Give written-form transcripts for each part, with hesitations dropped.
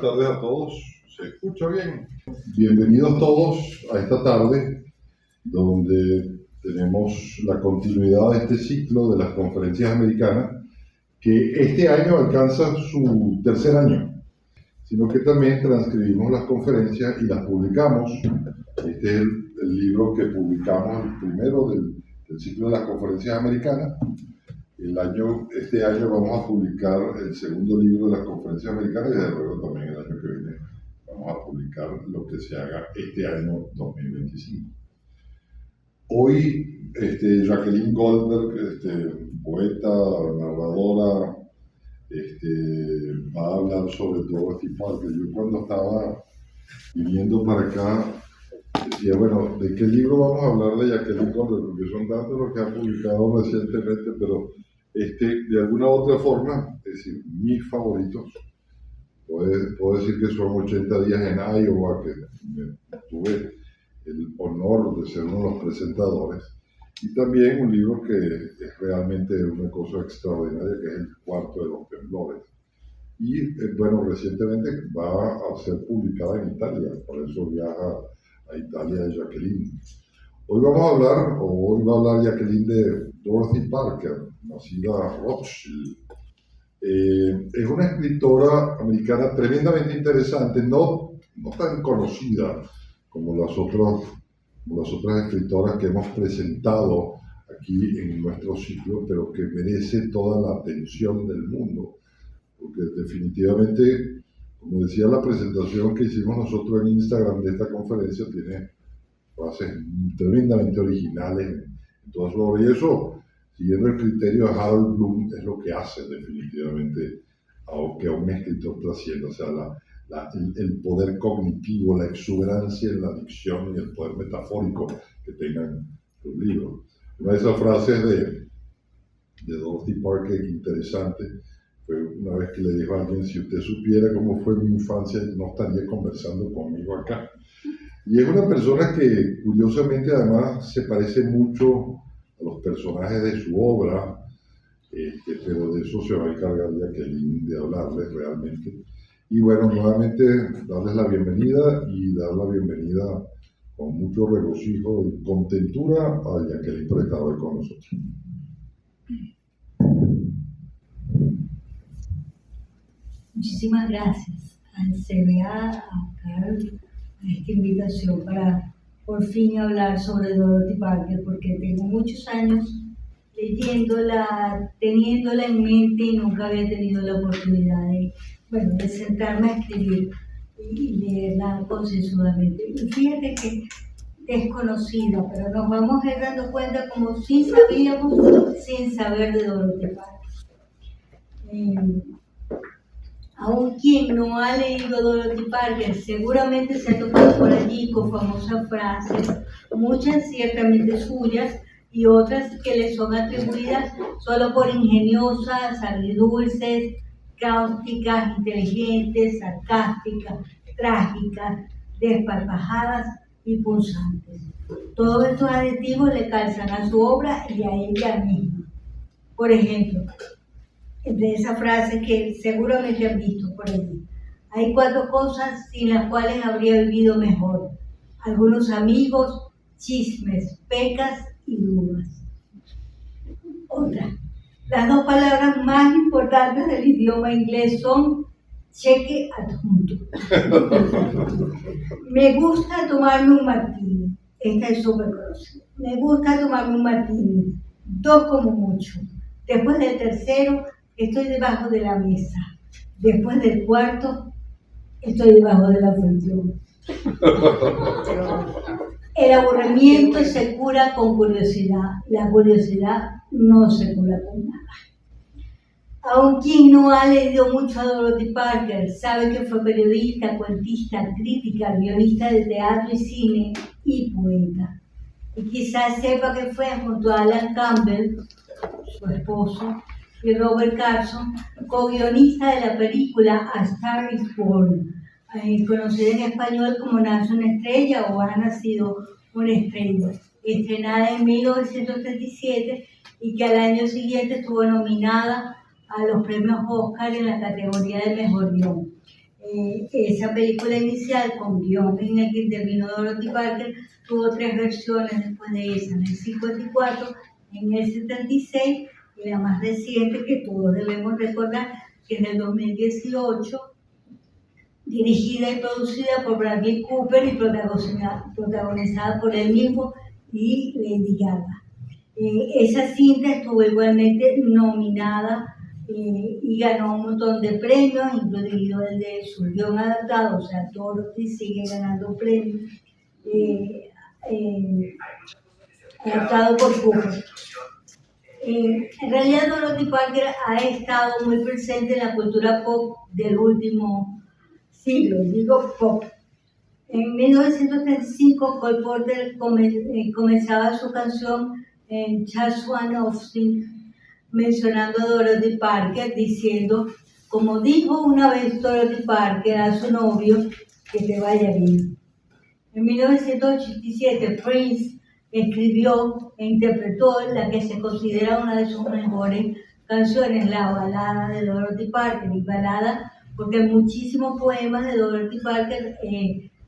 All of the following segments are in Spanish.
tardes a todos. ¿Se escucha bien? Bienvenidos todos a esta tarde, donde tenemos la continuidad de este ciclo de las conferencias americanas, que este año alcanza su tercer año, sino que también transcribimos las conferencias y las publicamos. Este es el libro que publicamos, el primero del ciclo de las conferencias americanas. Este año vamos a publicar el segundo libro de las conferencias americanas y desde luego también el año que viene vamos a publicar lo que se haga este año 2025. Hoy Jacqueline Goldberg, poeta, narradora, va a hablar sobre Dorothy Parker. Yo cuando estaba viniendo para acá decía, bueno, ¿de qué libro vamos a hablar de Jacqueline Goldberg? Porque son tantos los que ha publicado recientemente, pero de alguna u otra forma, es decir, mis favoritos, puedo decir que son 80 días en Iowa, que tuve el honor de ser uno de los presentadores, y también un libro que es realmente una cosa extraordinaria, que es El cuarto de los temblores. Y bueno, recientemente va a ser publicada en Italia, por eso viaja a Italia Jacqueline. Hoy va a hablar Jacqueline de Dorothy Parker, nacida Rothschild. Es una escritora americana tremendamente interesante, no tan conocida como las otras escritoras que hemos presentado aquí en nuestro ciclo, pero que merece toda la atención del mundo, porque definitivamente, como decía la presentación que hicimos nosotros en Instagram de esta conferencia, tiene frases tremendamente originales en toda su obra, y eso, siguiendo el criterio de Harold Bloom, es lo que hace definitivamente que a un escritor trascienda, o sea, el poder cognitivo, la exuberancia en la dicción y el poder metafórico que tengan los libros. Una de esas frases de Dorothy Parker interesante fue una vez que le dijo a alguien: si usted supiera cómo fue mi infancia, no estaría conversando conmigo acá. Y es una persona que curiosamente además se parece mucho a los personajes de su obra, pero de eso se va a encargar Jacqueline de hablarles realmente. Y bueno, nuevamente darles la bienvenida y dar la bienvenida con mucho regocijo y contentura a Jacqueline por estar hoy con nosotros. Muchísimas gracias al CBA, a Carl, a esta invitación para por fin hablar sobre Dorothy Parker, porque tengo muchos años leyéndola, teniéndola en mente y nunca había tenido la oportunidad de sentarme a escribir y leerla concienzudamente. Y fíjate que desconocida, pero nos vamos a ir dando cuenta como si sabíamos sin saber de Dorothy Parker. Aún quien no ha leído Dorothy Parker seguramente se ha topado por allí con famosas frases, muchas ciertamente suyas y otras que le son atribuidas solo por ingeniosas, agridulces, cáusticas, inteligentes, sarcásticas, trágicas, desparpajadas y punzantes. Todos estos adjetivos le calzan a su obra y a ella misma. Por ejemplo, de esa frase que seguramente han visto por allí: hay 4 cosas sin las cuales habría vivido mejor: algunos amigos, chismes, pecas y dudas. Otra: las 2 palabras más importantes del idioma inglés son cheque adjunto. Me gusta tomarme un martini. Esta es súper conocida. Me gusta tomarme un martini, 2 como mucho. Después del tercero, estoy debajo de la mesa. Después del cuarto, estoy debajo de la función. El aburrimiento se cura con curiosidad. La curiosidad no se cura con nada. Aun quien no ha leído mucho a Dorothy Parker sabe que fue periodista, cuentista, crítica, guionista de teatro y cine y poeta. Y quizás sepa que fue junto a Alan Campbell, su esposo, y Robert Carson, co-guionista de la película A Star is Born, conocida en español como Nace una estrella o Ha nacido una estrella, estrenada en 1937 y que al año siguiente estuvo nominada a los premios Oscar en la categoría de Mejor Guión. Esa película inicial con guión en el que intervino Dorothy Parker tuvo 3 versiones después de esa, en el 54, en el 76 y la más reciente que todos debemos recordar, que es del 2018, dirigida y producida por Bradley Cooper y protagonizada por él mismo y Lady Gaga. Esa cinta estuvo igualmente nominada y ganó un montón de premios, incluido el de su guión adaptado, o sea, Dorothy sigue ganando premios, adaptado por Cooper. En realidad Dorothy Parker ha estado muy presente en la cultura pop del último siglo, digo pop. En 1935 Cole Porter comenzaba su canción en Just One of Things, mencionando a Dorothy Parker, diciendo, como dijo una vez Dorothy Parker a su novio, que te vaya bien. En 1987 Prince escribió e interpretó la que se considera una de sus mejores canciones, la balada de Dorothy Parker, y balada porque muchísimos poemas de Dorothy Parker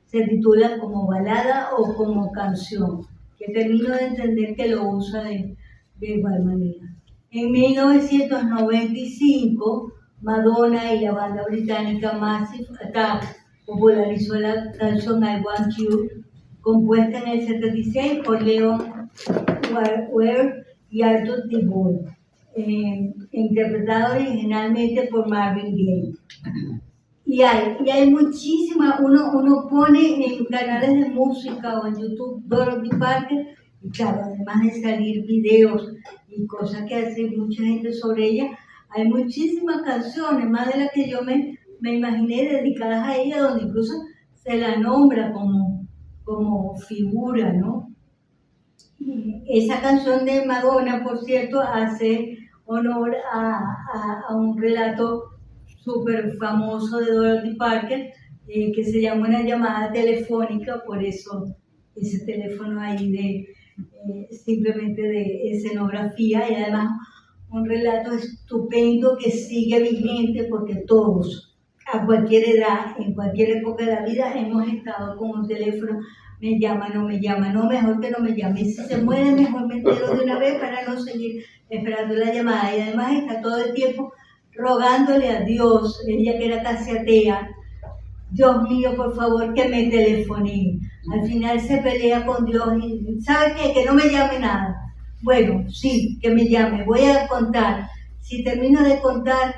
se titulan como balada o como canción, que termino de entender que lo usa de igual manera. En 1995, Madonna y la banda británica Massive Attack popularizó la canción I Want You, compuesta en el 76 por Leon Ware y Arthur D. Boyle, interpretada originalmente por Marvin Gaye. Y hay muchísimas, uno pone en canales de música o en YouTube Dorothy Parker, y claro, además de salir videos y cosas que hace mucha gente sobre ella, hay muchísimas canciones, más de las que yo me imaginé, dedicadas a ella, donde incluso se la nombra como figura, ¿no? Esa canción de Madonna, por cierto, hace honor a un relato súper famoso de Dorothy Parker, que se llama Una llamada telefónica, por eso ese teléfono ahí simplemente de escenografía, y además un relato estupendo que sigue vigente porque todos, a cualquier edad, en cualquier época de la vida, hemos estado con un teléfono, me llama, no, mejor que no me llame, y si se muere mejor me entero de una vez para no seguir esperando la llamada, y además está todo el tiempo rogándole a Dios, ella que era casi atea, Dios mío, por favor, que me telefonee. Al final se pelea con Dios y ¿sabe qué? Que no me llame nada. Bueno, sí, que me llame, voy a contar. Si termino de contar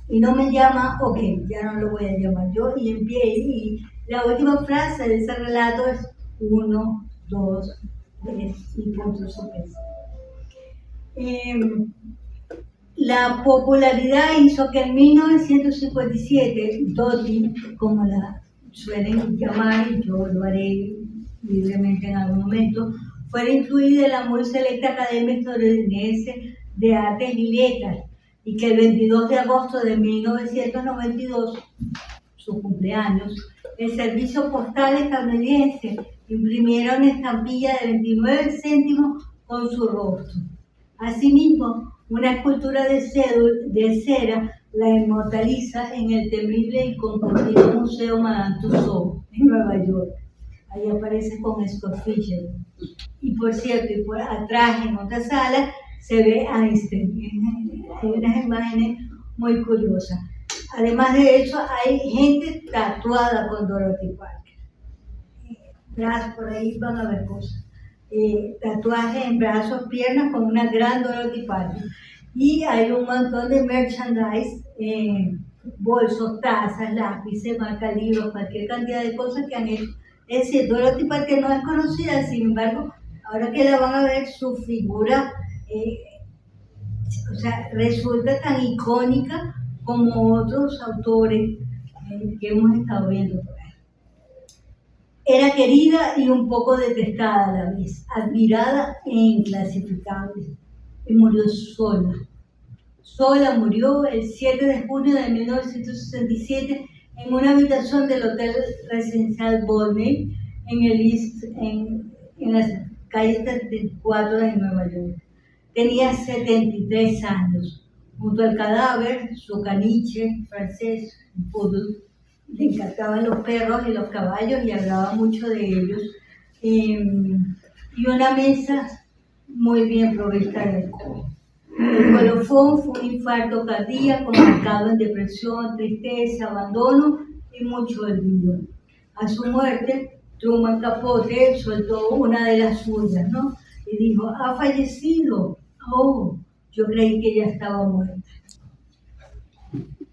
y no me llama, ok, ya no lo voy a llamar yo. Y la última frase de ese relato es 1, 2, 3 y punto sorpresa. La popularidad hizo que en 1957 Dottie, como la suelen llamar, y yo lo haré libremente en algún momento, fuera incluida en la muy selecta Academia Estadounidense de Artes y Letras, y que el 22 de agosto de 1992, su cumpleaños, el Servicio Postal estadounidense imprimiera una estampilla de 29 céntimos con su rostro. Asimismo, una escultura de cera la inmortaliza en el temible y concurrido Museo Madame Tussauds en Nueva York. Ahí aparece con Scott Fischer. Y por cierto, y por atrás en otra sala se ve Einstein. Hay unas imágenes muy curiosas. Además de eso, hay gente tatuada con Dorothy Parker. Por ahí van a ver cosas. Tatuajes en brazos, piernas, con una gran Dorothy Parker. Y hay un montón de merchandise, bolsos, tazas, lápices, marca libros, cualquier cantidad de cosas que han hecho. Es decir, Dorothy Parker no es conocida, sin embargo, ahora que la van a ver, su figura resulta tan icónica como otros autores que hemos estado viendo por ahí. Era querida y un poco detestada a la vez, admirada e inclasificable, y murió sola. Sola murió el 7 de junio de 1967 en una habitación del Hotel Residencial Bonney en las calles 34 de Nueva York. Tenía 73 años. Junto al cadáver, su caniche francés, un poodle, le encantaban los perros y los caballos y hablaba mucho de ellos. Y una mesa muy bien provista de alcohol. El colofón fue un infarto cardíaco marcado en depresión, tristeza, abandono y mucho olvido. A su muerte, Truman Capote soltó una de las suyas, ¿no? Y dijo, ha fallecido. Oh, yo creí que ya estaba muerta.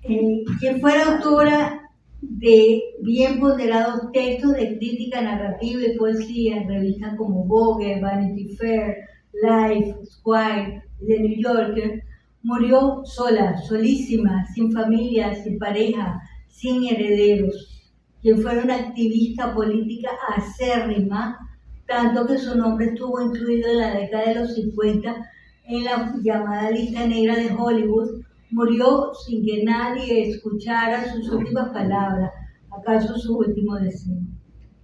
Quien fuera autora de bien ponderados textos de crítica narrativa y poesía en revistas como Vogue, Vanity Fair, Life, Squire y The New Yorker, murió sola, solísima, sin familia, sin pareja, sin herederos. Quien fuera una activista política acérrima, tanto que su nombre estuvo incluido en la década de los 50 en la llamada lista negra de Hollywood, murió sin que nadie escuchara sus últimas palabras, acaso su último deseo.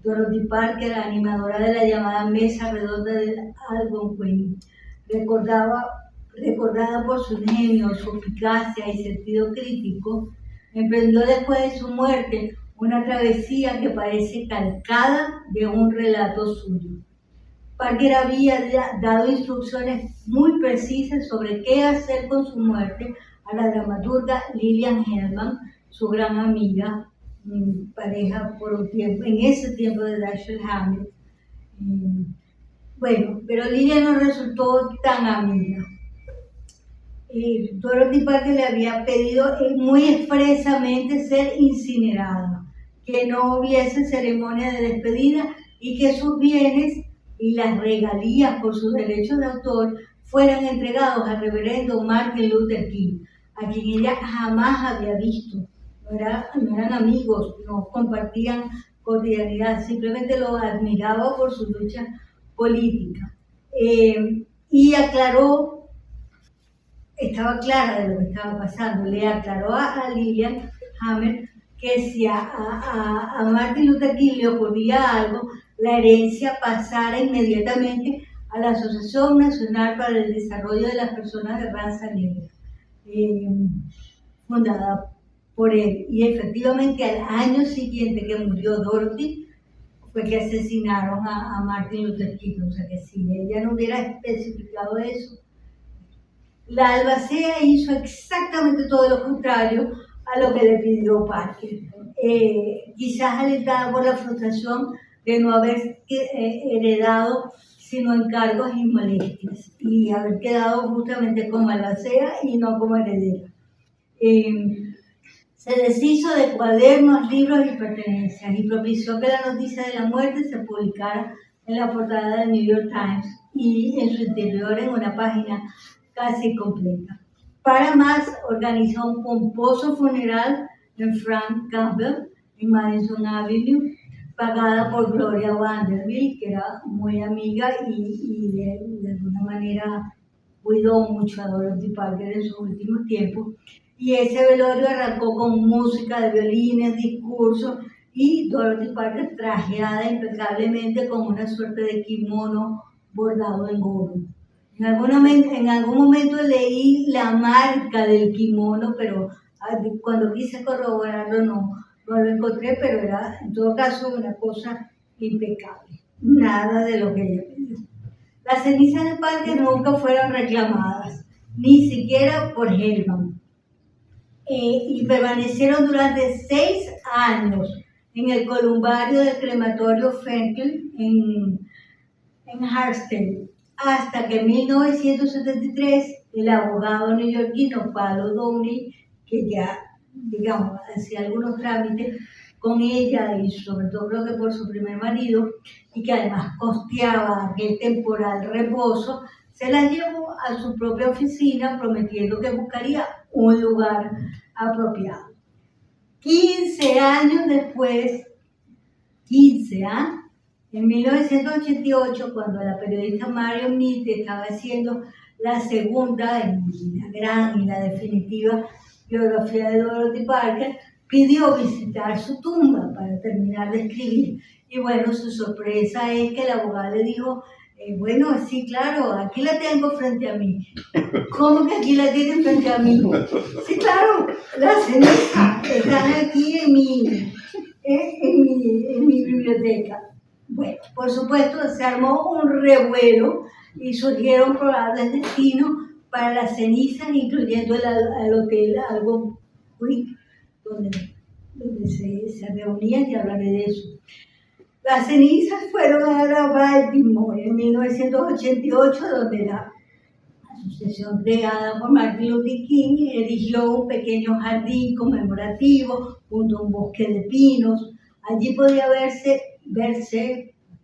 Dorothy Parker, animadora de la llamada Mesa Redonda del Algonquin, recordada por su ingenio, su eficacia y sentido crítico, emprendió después de su muerte una travesía que parece calcada de un relato suyo. Parker había dado instrucciones muy precisas sobre qué hacer con su muerte a la dramaturga Lillian Hellman, su gran amiga, pareja por un tiempo, en ese tiempo de Dashiell Hammett. Bueno, pero Lillian no resultó tan amiga. Dorothy Parker le había pedido muy expresamente ser incinerada, que no hubiese ceremonia de despedida y que sus bienes y las regalías por sus derechos de autor fueran entregados al reverendo Martin Luther King, a quien ella jamás había visto. No eran amigos, no compartían cotidianidad, simplemente lo admiraba por su lucha política. Y aclaró, estaba clara de lo que estaba pasando, le aclaró a Lillian Hammer que si a Martin Luther King le ocurría algo, la herencia pasara inmediatamente a la Asociación Nacional para el Desarrollo de las Personas de Raza Negra, fundada por él. Y efectivamente al año siguiente que murió Dorothy, fue que asesinaron a Martin Luther King. O sea que si ella no hubiera especificado eso, la albacea hizo exactamente todo lo contrario a lo que le pidió Parker. Quizás alentada por la frustración de no haber heredado sino encargos y molestias, y haber quedado justamente como albacea y no como heredera. Se deshizo de cuadernos, libros y pertenencias y propició que la noticia de la muerte se publicara en la portada del New York Times y en su interior en una página casi completa. Para más, organizó un pomposo funeral en Frank Campbell, en Madison Avenue, pagada por Gloria Vanderbilt, que era muy amiga y de alguna manera cuidó mucho a Dorothy Parker en sus últimos tiempos. Y ese velorio arrancó con música de violines, discursos, y Dorothy Parker trajeada impecablemente con una suerte de kimono bordado en oro. En algún momento leí la marca del kimono, pero cuando quise corroborarlo no lo encontré, pero era en todo caso una cosa impecable. Nada de lo que ella pidió. Las cenizas de Parker nunca fueron reclamadas, ni siquiera por Hellman. Y permanecieron durante 6 años en el columbario del crematorio Fenkel en Harstad, hasta que en 1973 el abogado neoyorquino Palo Downey, que ya, digamos, hacía algunos trámites con ella y sobre todo creo que por su primer marido, y que además costeaba aquel temporal reposo, se la llevó a su propia oficina prometiendo que buscaría un lugar apropiado. 15 años después, en 1988, cuando la periodista Marion Mead estaba haciendo la segunda, la gran y la definitiva biografía de Dorothy Parker, pidió visitar su tumba para terminar de escribir. Y bueno, su sorpresa es que el abogado le dijo, bueno, sí, claro, aquí la tengo frente a mí. ¿Cómo que aquí la tienen frente a mí? Sí, claro, las cenizas están aquí en en mi biblioteca. Bueno, por supuesto, se armó un revuelo y surgieron probables destinos para las cenizas, incluyendo el hotel Algo Creek, donde se reunían, y hablaré de eso. Las cenizas fueron a Baltimore en 1988, donde la asociación creada por Martin Luther King erigió un pequeño jardín conmemorativo junto a un bosque de pinos. Allí podía verse,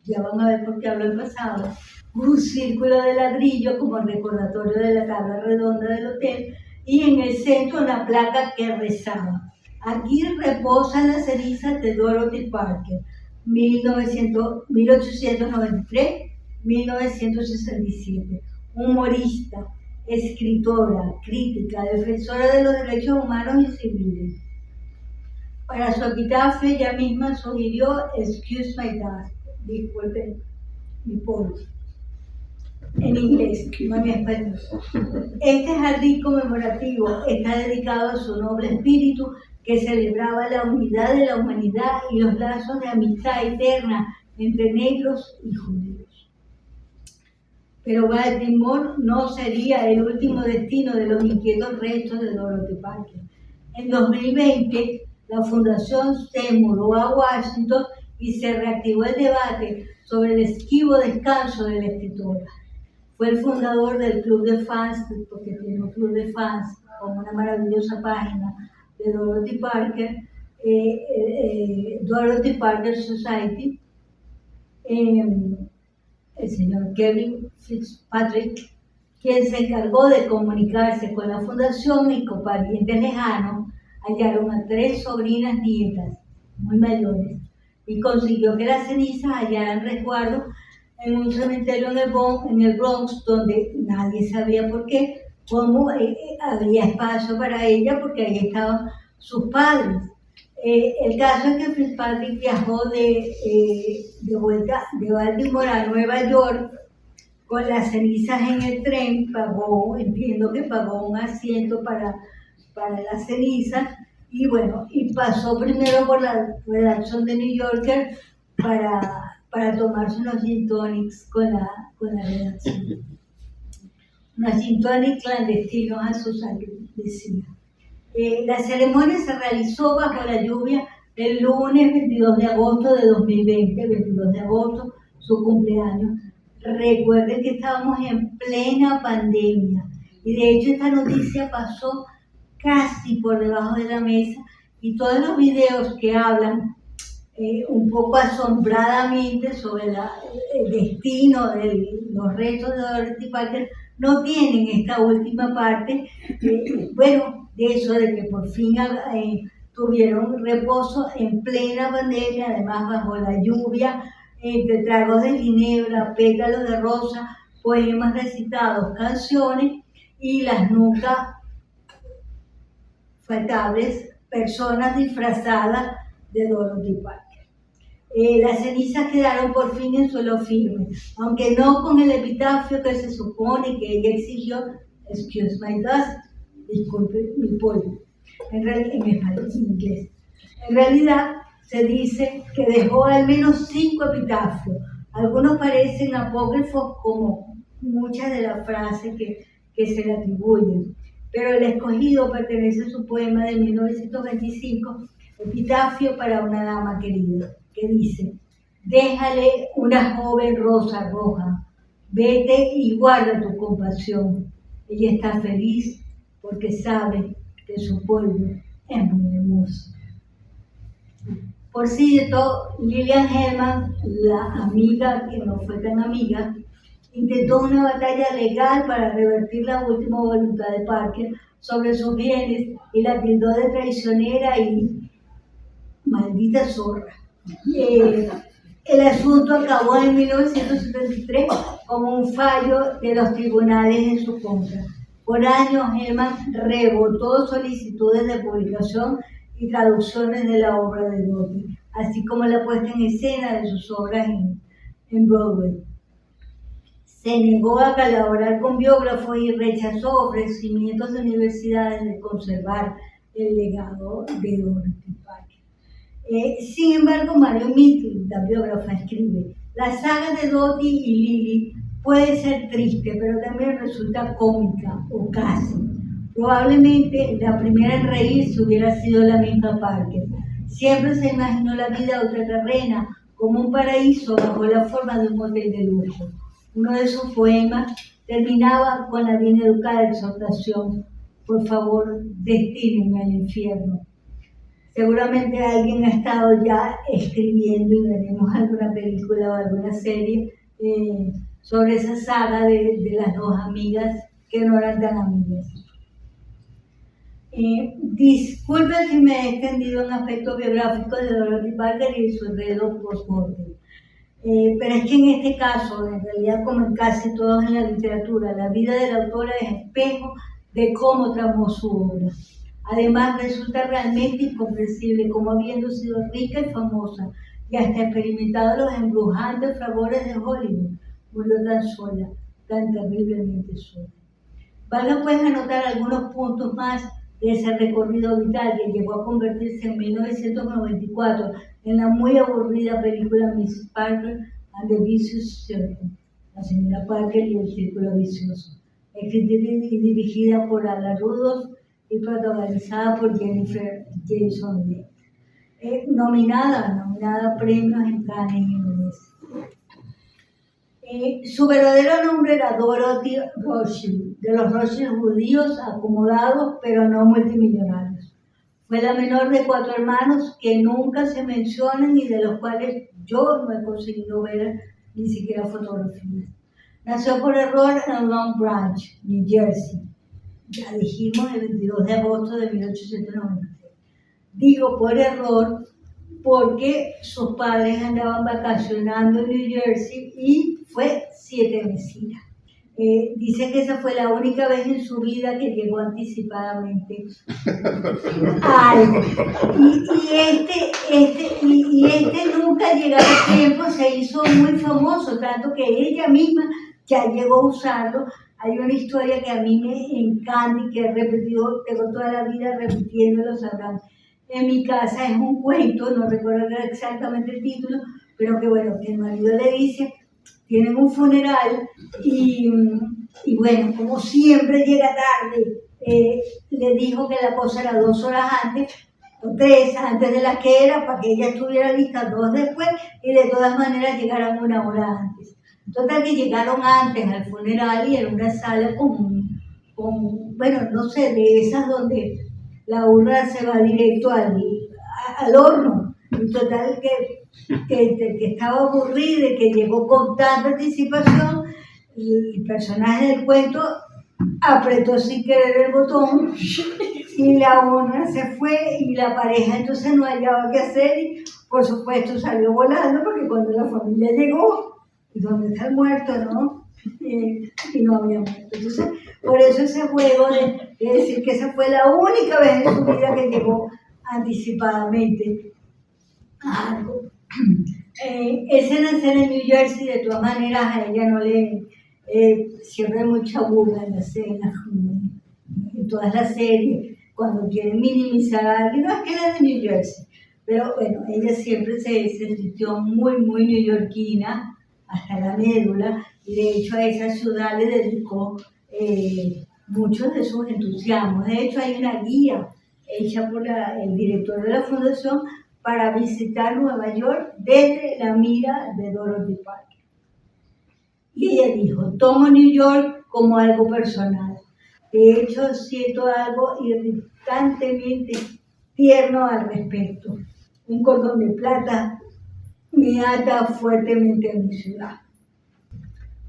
ya van a ver por qué hablo en pasado, un círculo de ladrillo como recordatorio de la tabla redonda del hotel, y en el centro una placa que rezaba: aquí reposan las cenizas de Dorothy Parker, 1893-1967. Humorista, escritora, crítica, defensora de los derechos humanos y civiles. Para su epitafio ella misma sugirió "Excuse my dust", disculpe mi polvo, en inglés, no en español. Este jardín conmemorativo está dedicado a su noble espíritu, que celebraba la unidad de la humanidad y los lazos de amistad eterna entre negros y judíos. Pero Baltimore no sería el último destino de los inquietos restos de Dorothy Parker. En 2020, la fundación se mudó a Washington y se reactivó el debate sobre el esquivo descanso de la escritora. Fue el fundador del club de fans, porque tiene un club de fans con una maravillosa página de Dorothy Parker, Dorothy Parker Society, el señor Kevin Fitzpatrick, quien se encargó de comunicarse con la fundación, y con parientes lejanos hallaron a 3 sobrinas nietas muy mayores y consiguió que las cenizas hallaran resguardo en un cementerio en el Bronx, donde nadie sabía por qué, cómo había espacio para ella, porque ahí estaban sus padres. El caso es que Fitzpatrick viajó de vuelta de Baltimore a Nueva York con las cenizas en el tren, entiendo que pagó un asiento para las cenizas, y bueno, y pasó primero por la redacción de New Yorker para tomarse unos gin tonics con la redacción. Unos gin tonics clandestinos a su salud, decía. La ceremonia se realizó bajo la lluvia el lunes 22 de agosto de 2020, 22 de agosto, su cumpleaños. Recuerden que estábamos en plena pandemia, y de hecho esta noticia pasó casi por debajo de la mesa, y todos los videos que hablan un poco asombradamente sobre el destino de los restos de Dorothy Parker no tienen esta última parte, bueno, de eso de que por fin tuvieron reposo en plena pandemia, además bajo la lluvia, entre tragos de ginebra, pétalos de rosa, poemas recitados, canciones y las nunca faltables personas disfrazadas de Dorothy Parker. Las cenizas quedaron por fin en suelo firme, aunque no con el epitafio que se supone que ella exigió: "Excuse my dust", disculpe mi polvo, en inglés. En realidad se dice que dejó al menos 5 epitafios. Algunos parecen apócrifos, como muchas de las frases que se le atribuyen, pero el escogido pertenece a su poema de 1925, Epitafio para una dama querida, que dice: "Déjale una joven rosa roja, vete y guarda tu compasión. Ella está feliz porque sabe que su pueblo es muy hermoso". Por cierto, Lillian Hellman, la amiga que no fue tan amiga, intentó una batalla legal para revertir la última voluntad de Parker sobre sus bienes, y la tildó de traicionera y maldita zorra. El asunto acabó en 1973 como un fallo de los tribunales en su contra. Por años, Hellman rebotó solicitudes de publicación y traducciones de la obra de Dorothy, así como la puesta en escena de sus obras en Broadway. Se negó a colaborar con biógrafos y rechazó ofrecimientos de universidades de conservar el legado de Dorothy Parker. Sin embargo, Mario Mitty, la biógrafa, escribe: la saga de Dottie y Lily puede ser triste, pero también resulta cómica, o casi. Probablemente la primera en reírse hubiera sido la misma Parker. Siempre se imaginó la vida ultraterrena como un paraíso bajo la forma de un hotel de lujo. Uno de sus poemas terminaba con la bien educada exhortación: por favor, destínenme al infierno. Seguramente alguien ha estado ya escribiendo, y veremos alguna película o alguna serie sobre esa saga de las dos amigas que no eran tan amigas. Disculpen si me he extendido en aspectos biográficos de Dorothy Parker y su enredo post-mortem. Pero es que en este caso, en realidad como en casi todos en la literatura, la vida de la autora es espejo de cómo tramó su obra. Además, resulta realmente incomprensible cómo, habiendo sido rica y famosa y hasta experimentado los embrujantes favores de Hollywood, murió tan sola, tan terriblemente sola. Valga pues anotar algunos puntos más de ese recorrido vital que llegó a convertirse en 1994 en la muy aburrida película Mrs. Parker and the Vicious Circle, la señora Parker y el círculo vicioso, escrita y dirigida por Ala Rudolph y protagonizada por Jennifer Jason Leigh. Nominada a premios en Cannes y en Venecia. Su verdadero nombre era Dorothy Rothschild, de los Rothschild judíos acomodados pero no multimillonarios. Fue la menor de 4 hermanos que nunca se mencionan y de los cuales yo no he conseguido ver ni siquiera fotografías. Nació por error en Long Branch, New Jersey. Ya dijimos, el 22 de agosto de 1896. Digo por error porque sus padres andaban vacacionando en New Jersey y fue 7 vecinas. Dice que esa fue la única vez en su vida que llegó anticipadamente a algo. Y este nunca llegaba a tiempo, se hizo muy famoso, tanto que ella misma ya llegó a usarlo. Hay una historia que a mí me encanta y que he repetido, tengo toda la vida repitiéndolo, sabrán. En mi casa es un cuento, no recuerdo exactamente el título, pero que bueno, que el marido le dice, tienen un funeral y bueno, como siempre llega tarde, le dijo que la cosa era 2 horas antes, o 3 antes de la que era, para que ella estuviera lista 2 después, y de todas maneras llegaran 1 hora antes. Total que llegaron antes al funeral y era una sala con bueno, no sé, de esas donde la urna se va directo al horno. Y total que estaba aburrida y que llegó con tanta anticipación y el personaje del cuento apretó sin querer el botón y la urna se fue y la pareja entonces no hallaba qué hacer y por supuesto salió volando porque cuando la familia llegó, ¿y dónde está el muerto, no? Y no había muerto. Entonces, por eso ese juego de decir que esa fue la única vez en su vida que llegó anticipadamente a algo. Ese nacer en New Jersey, de todas maneras, a ella no le siempre hay mucha burla en la escena, en todas las series, cuando quieren minimizar a alguien, no es que era de New Jersey, pero bueno, ella siempre se sintió muy, muy neoyorquina, hasta la médula, y de hecho a esa ciudad le dedicó muchos de sus entusiasmos. De hecho hay una guía hecha por el director de la fundación para visitar Nueva York desde la mira de Dorothy Parker. Y ella dijo, tomo New York como algo personal. De hecho, siento algo irritantemente tierno al respecto. Un cordón de plata me ata fuertemente a mi ciudad.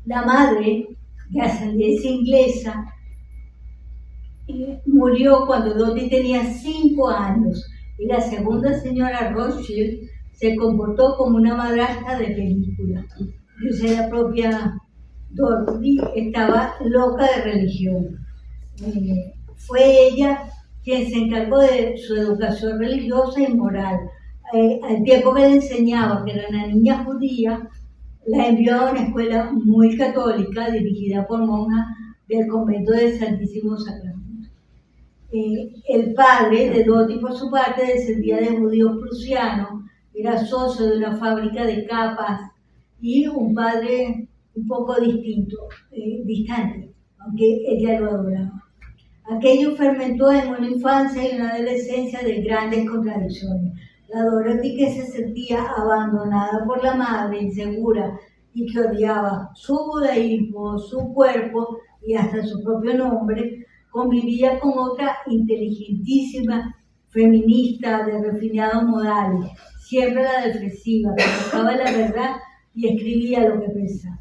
La madre, de ascendencia inglesa, murió cuando Dottie tenía 5 años y la segunda señora Rothschild se comportó como una madrastra de película. Dice la propia Dorothy, estaba loca de religión. Fue ella quien se encargó de su educación religiosa y moral. Al tiempo que le enseñaba que era una niña judía, la envió a una escuela muy católica dirigida por monjas del convento del Santísimo Sacramento. El padre de Dottie, por su parte, descendía de judíos prusianos, era socio de una fábrica de capas y un padre un poco distinto, distante, aunque ella lo adoraba. Aquello fermentó en una infancia y una adolescencia de grandes contradicciones. La Dorothy, que se sentía abandonada por la madre, insegura y que odiaba su judaísmo, su cuerpo y hasta su propio nombre, convivía con otra inteligentísima feminista de refinados modales, siempre la defensiva, que buscaba la verdad y escribía lo que pensaba.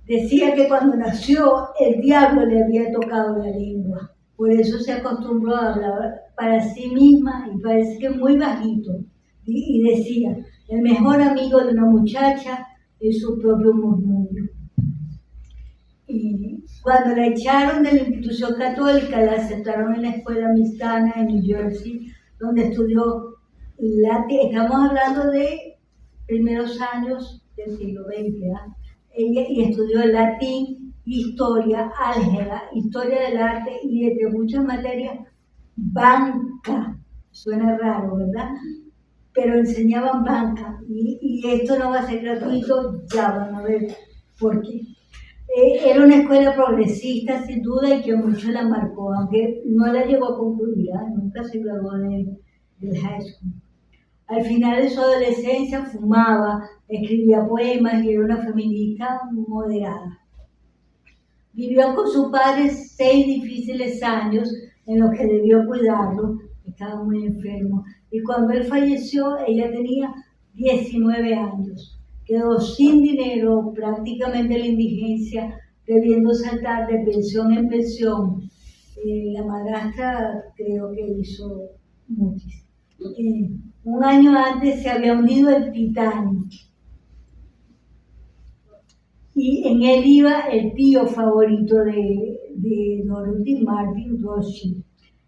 Decía que cuando nació el diablo le había tocado la lengua, por eso se acostumbró a hablar para sí misma y parece que muy bajito, y decía, el mejor amigo de una muchacha es su propio murmullo. Y cuando la echaron de la institución católica, la aceptaron en la escuela mixtana en New Jersey, donde estudió latín. Estamos hablando de primeros años del siglo XX, y estudió latín, historia, álgebra, historia del arte y entre muchas materias, banca. Suena raro, ¿verdad? Pero enseñaban banca y esto no va a ser gratuito, ya van a ver por qué. Era una escuela progresista sin duda y que mucho la marcó, aunque no la llegó a concluir, nunca se graduó del high school. Al final de su adolescencia fumaba, escribía poemas y era una feminista moderada. Vivió con su padre 6 difíciles años en los que debió cuidarlo, estaba muy enfermo, y cuando él falleció ella tenía 19 años. Quedó sin dinero, prácticamente en la indigencia, debiendo saltar de pensión en pensión. La madrastra creo que hizo muchísimo. Un año antes se había hundido el Titanic y en él iba el tío favorito de Dorothy, Martin Rothschild.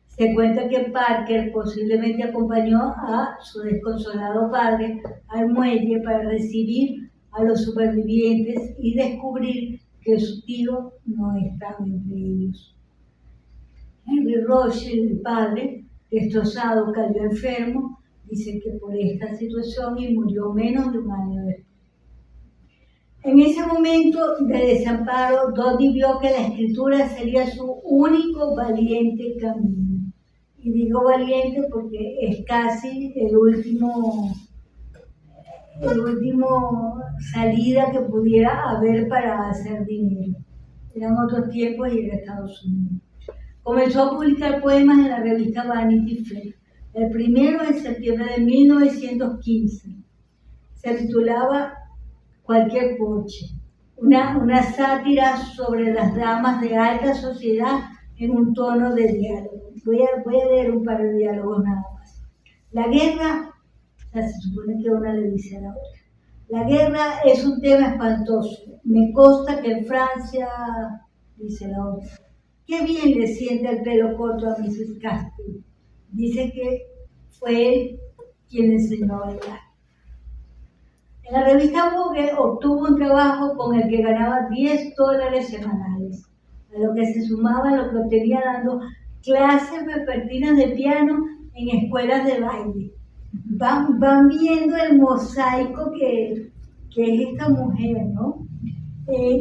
Se cuenta que Parker posiblemente acompañó a su desconsolado padre al muelle para recibir a los supervivientes y descubrir que su tío no estaba entre ellos. Henry Rothschild, el padre, destrozado, cayó enfermo, dice que por esta situación, y murió menos de un año después. En ese momento de desamparo, Dottie vio que la escritura sería su único valiente camino. Y digo valiente porque es casi el último salida que pudiera haber para hacer dinero. Eran otros tiempos y era Estados Unidos. Comenzó a publicar poemas en la revista Vanity Fair. El primero en septiembre de 1915. Se titulaba Cualquier Porche, una sátira sobre las damas de alta sociedad en un tono de diálogo. Voy a leer un par de diálogos nada más. La guerra, se supone que una le dice a la otra, la guerra es un tema espantoso. Me consta que en Francia, dice la otra, qué bien le siente el pelo corto a Mrs. Castle. Dice que fue él quien enseñó a bailar. En la revista Vogue obtuvo un trabajo con el que ganaba $10 semanales, a lo que se sumaba lo que obtenía dando clases vespertinas de piano en escuelas de baile. Van viendo el mosaico que es esta mujer, ¿no?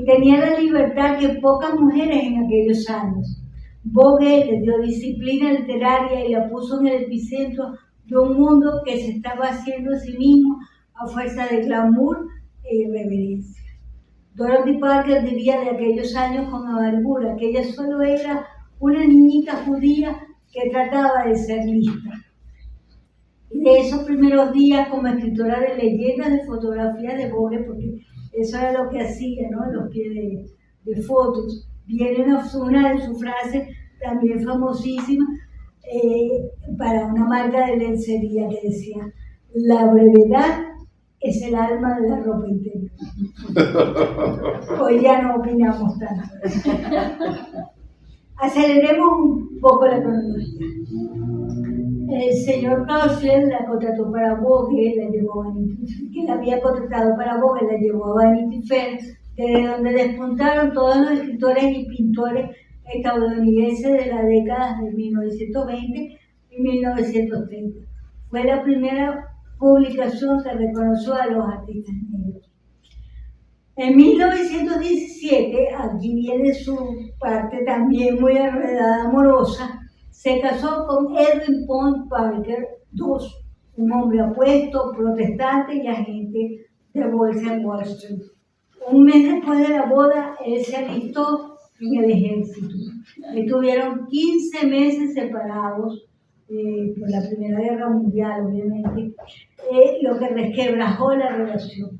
Tenía la libertad que pocas mujeres en aquellos años. Vogue le dio disciplina literaria y la puso en el epicentro de un mundo que se estaba haciendo a sí mismo a fuerza de glamour e irreverencia. Dorothy Parker vivía de aquellos años con amargura, que ella solo era una niñita judía que trataba de ser lista. Y de esos primeros días como escritora de leyendas de fotografías de Vogue, porque eso era lo que hacía, ¿no? Los pies de fotos. Viene una de sus frases también famosísima para una marca de lencería que decía: la brevedad es el alma de la ropa interior. Hoy ya no opinamos tanto. Aceleremos un poco la cronología. El señor Rothschild la contrató para Vogue, la llevó a Vanity Fair, que la había contratado para Vogue, la llevó a Vanity Fair, desde donde despuntaron todos los escritores y pintores estadounidense de las décadas de 1920 y 1930. Fue la primera publicación que reconoció a los artistas negros. En 1917, aquí viene su parte también muy enredada, amorosa, se casó con Edwin Point Parker II, un hombre apuesto, protestante y agente de bolsa en Wall Street. Un mes después de la boda, él se alistó en el ejército. Estuvieron 15 meses separados por la Primera Guerra Mundial, obviamente, lo que resquebrajó la relación.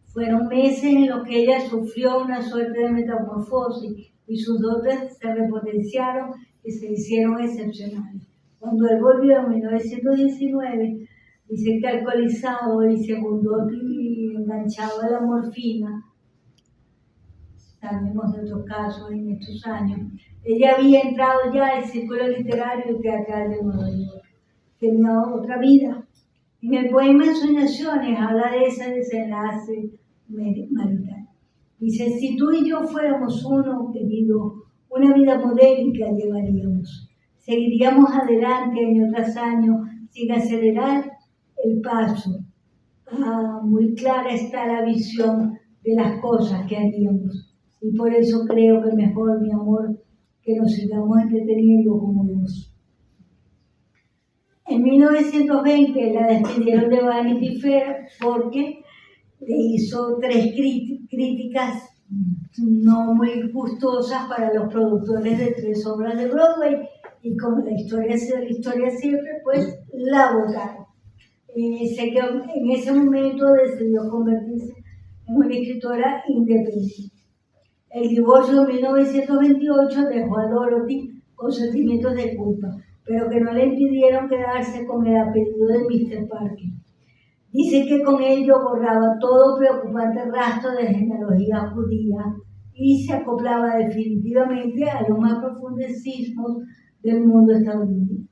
Fueron meses en los que ella sufrió una suerte de metamorfosis y sus dotes se repotenciaron y se hicieron excepcionales. Cuando él volvió en 1919, dice que alcoholizado y segundo y enganchado a la morfina, sabemos de otros casos en estos años, ella había entrado ya al círculo literario y teatral de Nueva York. Tenía otra vida. En el poema Ensoñaciones habla de ese desenlace marital. Dice, si tú y yo fuéramos uno, querido, una vida modélica llevaríamos. Seguiríamos adelante año tras año sin acelerar el paso. Muy clara está la visión de las cosas que haríamos. Y por eso creo que mejor, mi amor, que nos sigamos entreteniendo como dos. En 1920 la despidieron de Vanity Fair porque le hizo 3 críticas no muy gustosas para los productores de 3 obras de Broadway y como la historia siempre, pues la votaron. En ese momento decidió convertirse en una escritora independiente. El divorcio de 1928 dejó a Dorothy con sentimientos de culpa, pero que no le impidieron quedarse con el apellido de Mr. Parker. Dice que con ello borraba todo preocupante rastro de genealogía judía y se acoplaba definitivamente a los más profundos sismos del mundo estadounidense.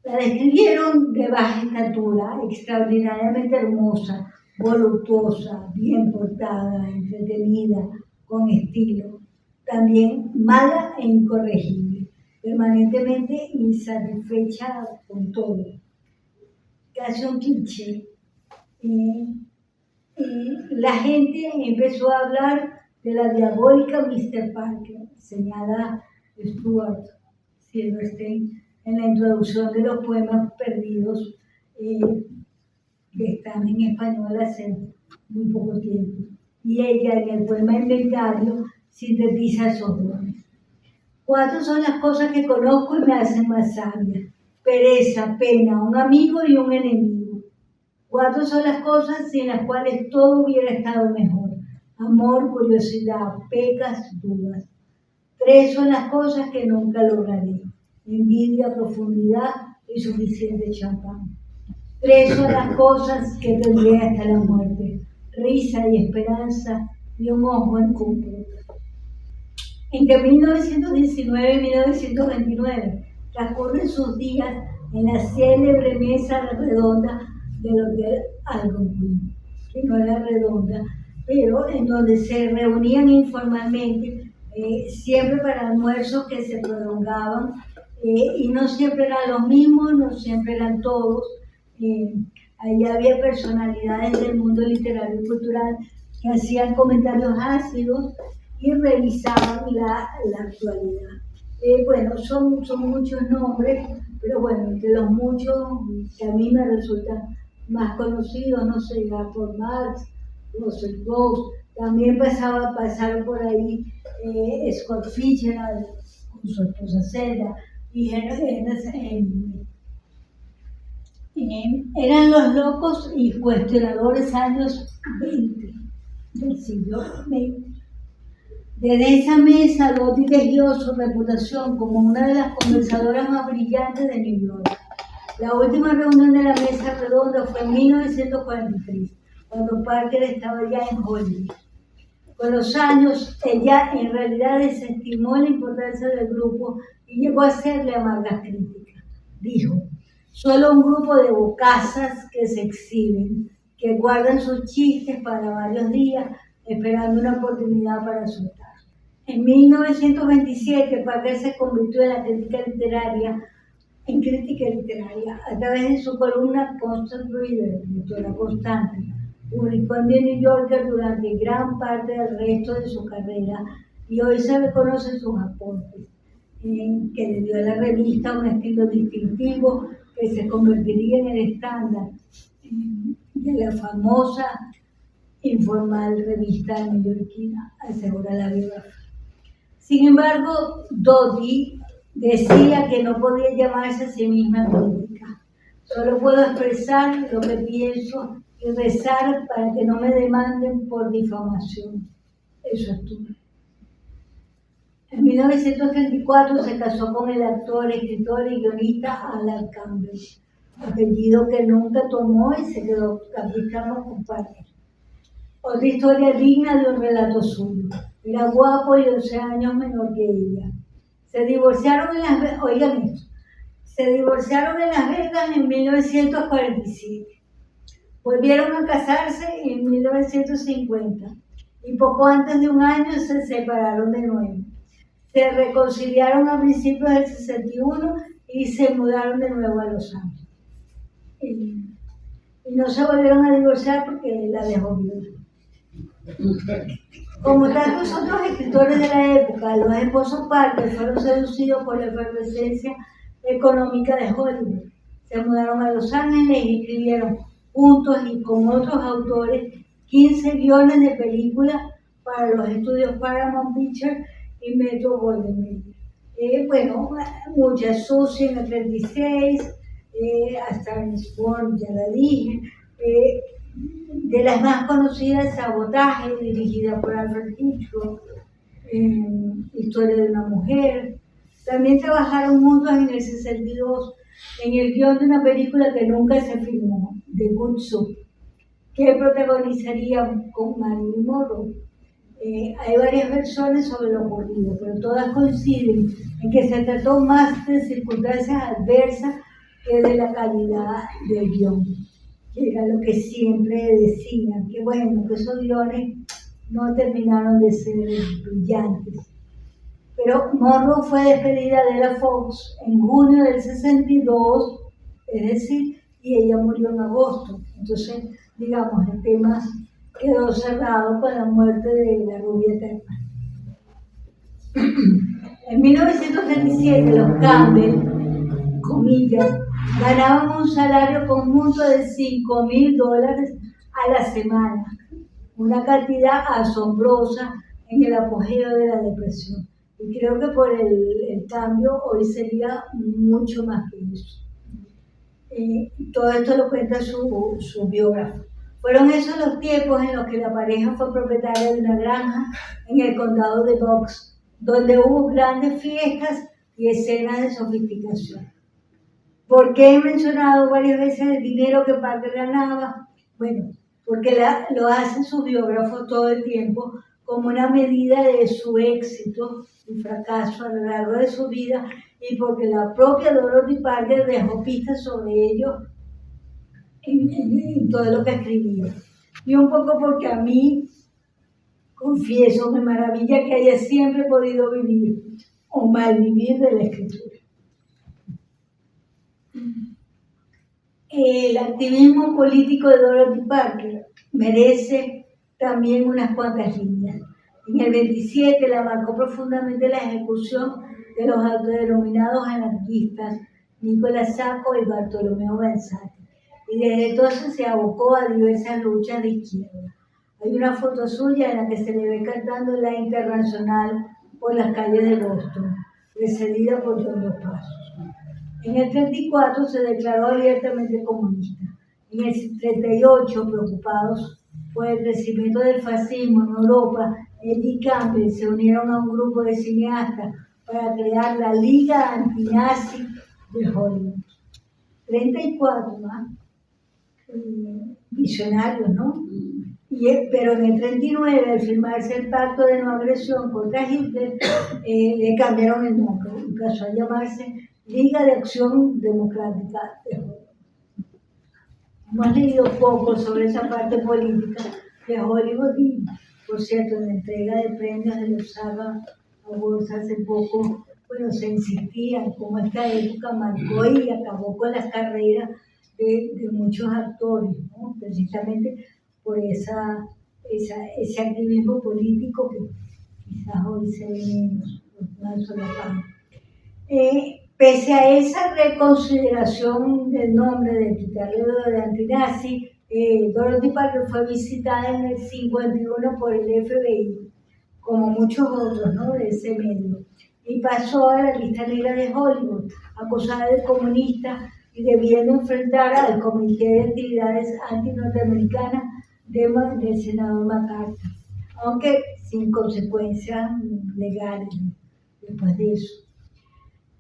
La describieron de baja estatura, extraordinariamente hermosa, voluptuosa, bien portada, entretenida, con estilo. También mala e incorregible, permanentemente insatisfecha con todo. Casi un cliché. La gente empezó a hablar de la diabólica Mr. Parker, señala Stuart Silverstein en la introducción de los poemas perdidos que están en español hace muy poco tiempo. Y ella en el poema Inventario sintetiza esos dones. 4 son las cosas que conozco y me hacen más sabia: pereza, pena, un amigo y un enemigo. 4 son las cosas sin las cuales todo hubiera estado mejor: amor, curiosidad, pecas, dudas. 3 son las cosas que nunca lograré: envidia, profundidad y suficiente champán. 3 son las cosas que tendré hasta la muerte: risa y esperanza y un ojo en cumple. Entre 1919 y 1929 transcurren sus días en la célebre mesa redonda del Hotel Algonquin, que no era redonda, pero en donde se reunían informalmente, siempre para almuerzos que se prolongaban, y no siempre eran los mismos, no siempre eran todos. Ahí había personalidades del mundo literario y cultural que hacían comentarios ácidos y revisaban la actualidad. Bueno, son muchos nombres, pero bueno, entre los muchos que a mí me resultan más conocidos, no sé, por Marx, Russell Groves, también pasaron por ahí Scott Fitzgerald con su esposa Zelda y eran los locos y cuestionadores años 20 del siglo XX. Desde esa mesa, Lottie tejió su reputación como una de las conversadoras más brillantes de New York. La última reunión de la mesa redonda fue en 1943, cuando Parker estaba ya en Hollywood. Con los años, ella en realidad desestimó la importancia del grupo y llegó a hacerle amargas críticas. Dijo: solo un grupo de bocazas que se exhiben, que guardan sus chistes para varios días, esperando una oportunidad para soltar. En 1927, Parker se convirtió en crítica literaria a través de su columna Constant Reader, lectora constante. Publicó en The New Yorker durante gran parte del resto de su carrera y hoy se reconocen sus aportes, que le dio a la revista un estilo distintivo que se convertiría en el estándar de la famosa informal revista neoyorquina, asegura la biógrafa. Sin embargo, Doty decía que no podía llamarse a sí misma crítica. Solo puedo expresar lo que pienso y rezar para que no me demanden por difamación. Eso es todo. En 1934 se casó con el actor, escritor y guionista Alan Campbell, apellido que nunca tomó y se quedó, aquí estamos con Parker. Otra historia digna de un relato suyo. Era guapo y 11 años menor que ella. Se divorciaron en Las Vegas, oigan esto, se divorciaron en Las Vegas en 1947. Volvieron a casarse en 1950 y poco antes de un año se separaron de nuevo. Se reconciliaron a principios del 61 y se mudaron de nuevo a Los Ángeles. Y no se volvieron a divorciar porque la dejó viuda. Como tantos otros escritores de la época, los esposos Parker fueron seducidos por la efervescencia económica de Hollywood. Se mudaron a Los Ángeles y escribieron juntos y con otros autores 15 guiones de películas para los estudios Paramount Pictures y Metro Goldwyn Mayer. Bueno, muchas, Susie en el 36, hasta Born, ya la dije. De las más conocidas, Sabotaje, dirigida por Alfred Hitchcock, Historia de una mujer. También trabajaron juntos en el 62 en el guión de una película que nunca se filmó, The Good Soup, que protagonizaría con Marilyn Monroe. Hay varias versiones sobre lo ocurrido, pero todas coinciden en que se trató más de circunstancias adversas que de la calidad del guión, que era lo que siempre decían, que bueno, que esos guiones no terminaron de ser brillantes. Pero Monroe fue despedida de la Fox en junio del 62, es decir, y ella murió en agosto. Entonces, digamos, el tema quedó cerrado con la muerte de la rubia eterna. En 1937, los Campbell, comillas, ganaban un salario conjunto de $5,000 a la semana, una cantidad asombrosa en el apogeo de la depresión. Y creo que por el cambio hoy sería mucho más que eso. Todo esto lo cuenta su biógrafo. Fueron esos los tiempos en los que la pareja fue propietaria de una granja en el condado de Bucks, donde hubo grandes fiestas y escenas de sofisticación. ¿Por qué he mencionado varias veces el dinero que Parker ganaba? Bueno, porque lo hacen sus biógrafos todo el tiempo como una medida de su éxito y fracaso a lo largo de su vida, y porque la propia Dorothy Parker dejó pistas sobre ello en todo lo que escribía. Y un poco porque a mí, confieso, me maravilla que haya siempre podido vivir o malvivir de la escritura. El activismo político de Dorothy Parker merece también unas cuantas líneas. En el 27 la marcó profundamente la ejecución de los autodenominados anarquistas Nicolás Sacco y Bartolomeo Bezzati, y desde entonces se abocó a diversas luchas de izquierda. Hay una foto suya en la que se le ve cantando la Internacional por las calles de Boston, precedida por John Dos Passos. En el 34 se declaró abiertamente comunista. En el 38, preocupados por el crecimiento del fascismo en Europa, él y Campbell se unieron a un grupo de cineastas para crear la Liga Antinazi de Hollywood. 34, ¿no? Visionarios, ¿no? Pero en el 39, al firmarse el pacto de no agresión contra Hitler, le cambiaron el nombre y pasó a llamarse Liga de Acción Democrática de Hollywood. Hemos leído poco sobre esa parte política de Hollywood Por cierto, en la entrega de premios de los Saga Awards hace poco, bueno, se insistía en cómo esta época marcó y acabó con las carreras de muchos actores, ¿no? Precisamente por ese activismo político que quizás hoy se ve menos, por una sola parte. Pese a esa reconsideración del nombre de quitarle lo de antinazi, Dorothy Parker fue visitada en el 51 por el FBI, como muchos otros, ¿no?, de ese medio, y pasó a la lista negra de Hollywood, acusada de comunista y debiendo enfrentar al Comité de Actividades Anti-Norteamericanas del senador McCarthy, aunque sin consecuencias legales después de eso.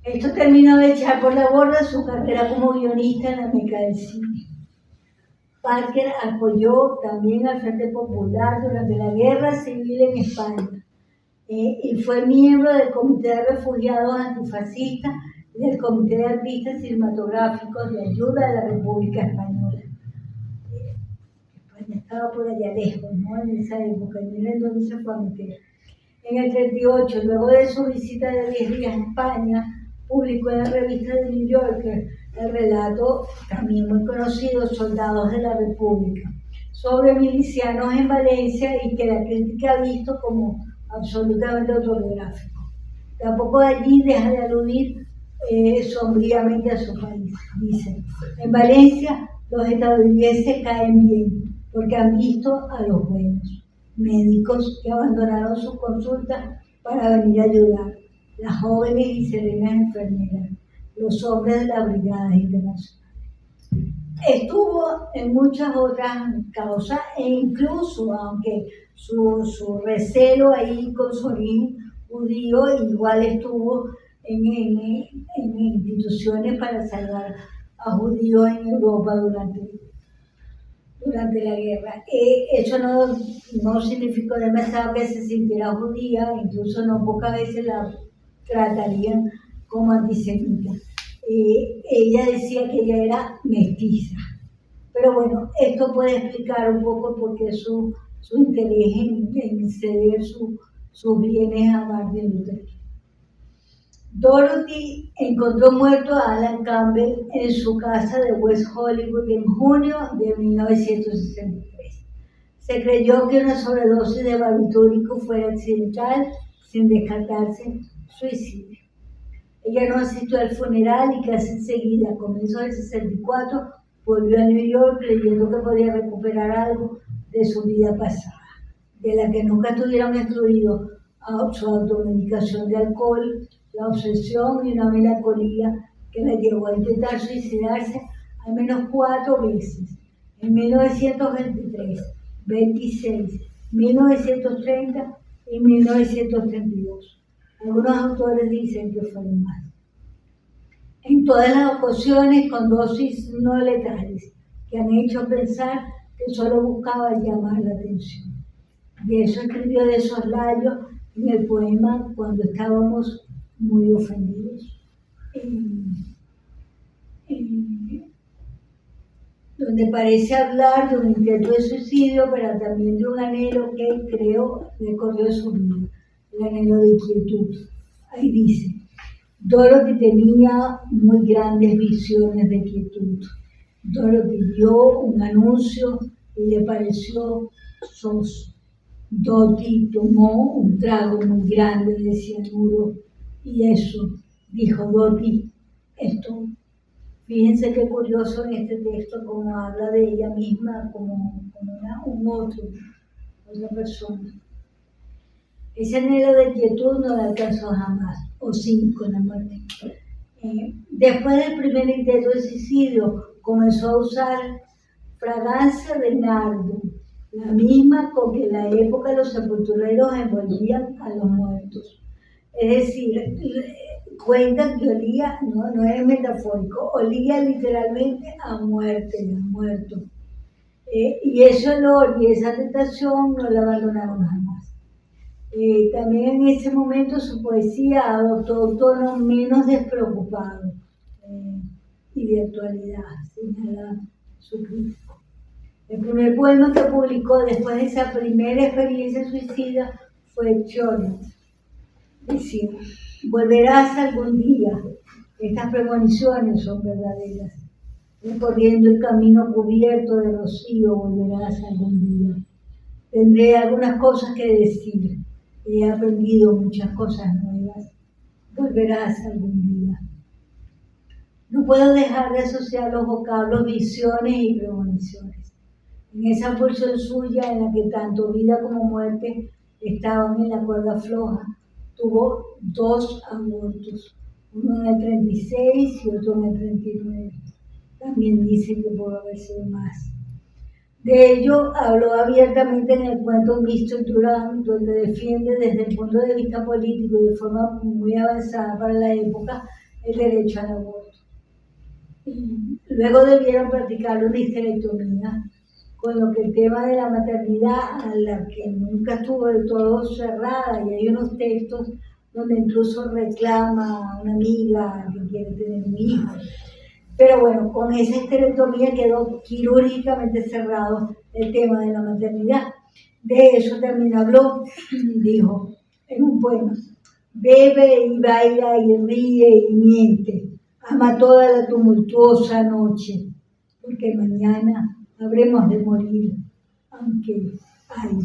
Esto terminó de echar por la borda su carrera como guionista en la meca del cine. Parker apoyó también al Frente Popular durante la Guerra Civil en España y fue miembro del Comité de Refugiados Antifascistas y del Comité de Artistas Cinematográficos de Ayuda de la República Española. España estaba por allá lejos, ¿no?, en esa época, y miren dónde se fue a meter. En el 38, luego de su visita de 10 días a España, publicó en la revista The New Yorker el relato, también muy conocido, Soldados de la República, sobre milicianos en Valencia y que la crítica ha visto como absolutamente autobiográfico. Tampoco allí deja de aludir sombríamente a su país. Dice: en Valencia los estadounidenses caen bien porque han visto a los buenos médicos que abandonaron sus consultas para venir a ayudar, las jóvenes y serenas enfermeras, los hombres de las brigadas internacionales. Estuvo en muchas otras causas e incluso, aunque su recelo ahí con su origen judío, igual estuvo en instituciones para salvar a judíos en Europa durante la guerra. Eso no significó demasiado que se sintiera judía, incluso no pocas veces la tratarían como antisemita. Ella decía que ella era mestiza. Pero bueno, esto puede explicar un poco por qué su interés en ceder sus bienes a Martin Luther King. Dorothy encontró muerto a Alan Campbell en su casa de West Hollywood en junio de 1963. Se creyó que una sobredosis de barbitúrico fuera accidental, sin descartarse suicidio. Ella no asistió al funeral y casi enseguida, a comienzos del 64, volvió a New York creyendo que podía recuperar algo de su vida pasada, de la que nunca tuvieron excluido su automedicación de alcohol, la obsesión y una melancolía que la llevó a intentar suicidarse al menos 4 veces, en 1923, 26, 1930 y 1932. Algunos autores dicen que fueron más. En todas las ocasiones con dosis no letales, que han hecho pensar que solo buscaba llamar la atención. Y eso escribió de soslayo en el poema Cuando estábamos muy ofendidos, donde parece hablar de un intento de suicidio, pero también de un anhelo que creo recorrió su vida, el anhelo de quietud. Ahí dice: Dorothy tenía muy grandes visiones de quietud. Dorothy vio un anuncio y le pareció soso. Dorothy tomó un trago muy grande de cianuro y eso, dijo Dorothy, esto. Fíjense qué curioso en este texto cómo habla de ella misma como otra persona. Ese anhelo de quietud no la alcanzó jamás, o sí, con la muerte. Después del primer intento de suicidio, comenzó a usar fragancia de nardo, la misma con que en la época los sepultureros envolvían a los muertos. Es decir, cuentan que olía, no es metafórico, olía literalmente a muerte, a muerto. Y ese olor y esa tentación no la abandonaron jamás. También en ese momento su poesía adoptó un tono menos despreocupado y de actualidad, señala su crítico. El primer poema que publicó después de esa primera experiencia suicida fue Charlotte. Decía, volverás algún día, estas premoniciones son verdaderas. Recorriendo el camino cubierto de rocío, volverás algún día. Tendré algunas cosas que decir, he aprendido muchas cosas nuevas. Volverás algún día. No puedo dejar de asociar los vocablos visiones y premoniciones. En esa pulsión suya en la que tanto vida como muerte estaban en la cuerda floja, tuvo 2 abortos, uno en el 36 y otro en el 39. También dice que pudo haber sido más. De ello habló abiertamente en el cuento Mr. Durán, donde defiende desde el punto de vista político y de forma muy avanzada para la época el derecho al aborto. Luego debieron practicar una histerectomía, con lo que el tema de la maternidad, a la que nunca estuvo del todo cerrada, y hay unos textos donde incluso reclama a una amiga que quiere tener un hijo. Pero bueno, con esa histerectomía quedó quirúrgicamente cerrado el tema de la maternidad. De eso también habló, dijo en un poema: bebe y baila y ríe y miente, ama toda la tumultuosa noche, porque mañana habremos de morir, aunque, ay,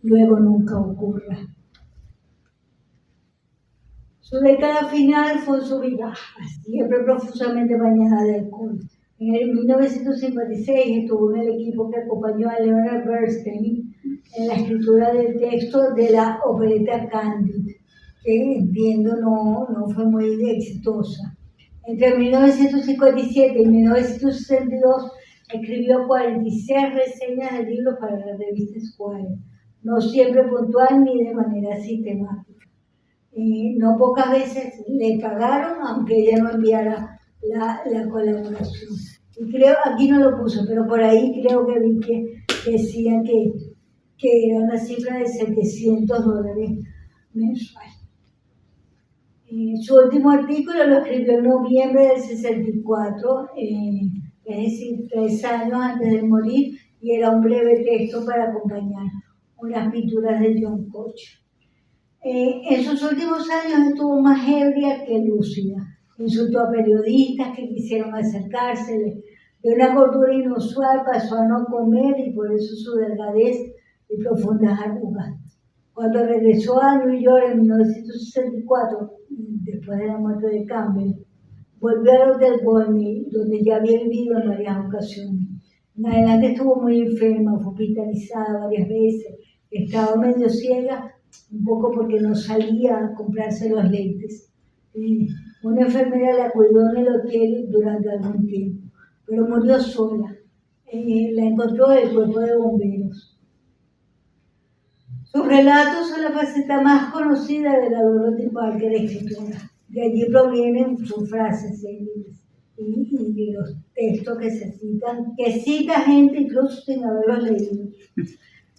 luego nunca ocurra. Su década final fue un sub y baja, siempre profusamente bañada de alcohol. En el 1956 estuvo en el equipo que acompañó a Leonard Bernstein en la escritura del texto de la opereta Candide, que entiendo no fue muy exitosa. Entre 1957 y 1962 escribió 46 reseñas de libros para la revista Esquire, no siempre puntual ni de manera sistemática. No pocas veces le pagaron, aunque ella no enviara la colaboración. Y creo, aquí no lo puso, pero por ahí creo que vi que decían que era una cifra de $700 mensual. Su último artículo lo escribió en noviembre del 64, es decir, 3 años antes de morir, y era un breve texto para acompañar unas pinturas de John Koch. En sus últimos años estuvo más ebria que lúcida. Insultó a periodistas que quisieron acercársele. De una gordura inusual pasó a no comer y por eso su delgadez y profundas arrugas. Cuando regresó a New York en 1964, después de la muerte de Campbell, volvió al Hotel Bolney, donde ya había vivido en varias ocasiones. En adelante estuvo muy enferma, fue hospitalizada varias veces, estaba medio ciega, un poco porque no salía a comprarse los lentes. Una enfermera la cuidó en el hotel durante algún tiempo, pero murió sola. La encontró el cuerpo de bomberos. Sus relatos son la faceta más conocida de la Dorothy Parker escritora. De allí provienen sus frases célebres y los textos que se citan, que cita gente incluso sin haberlos leído.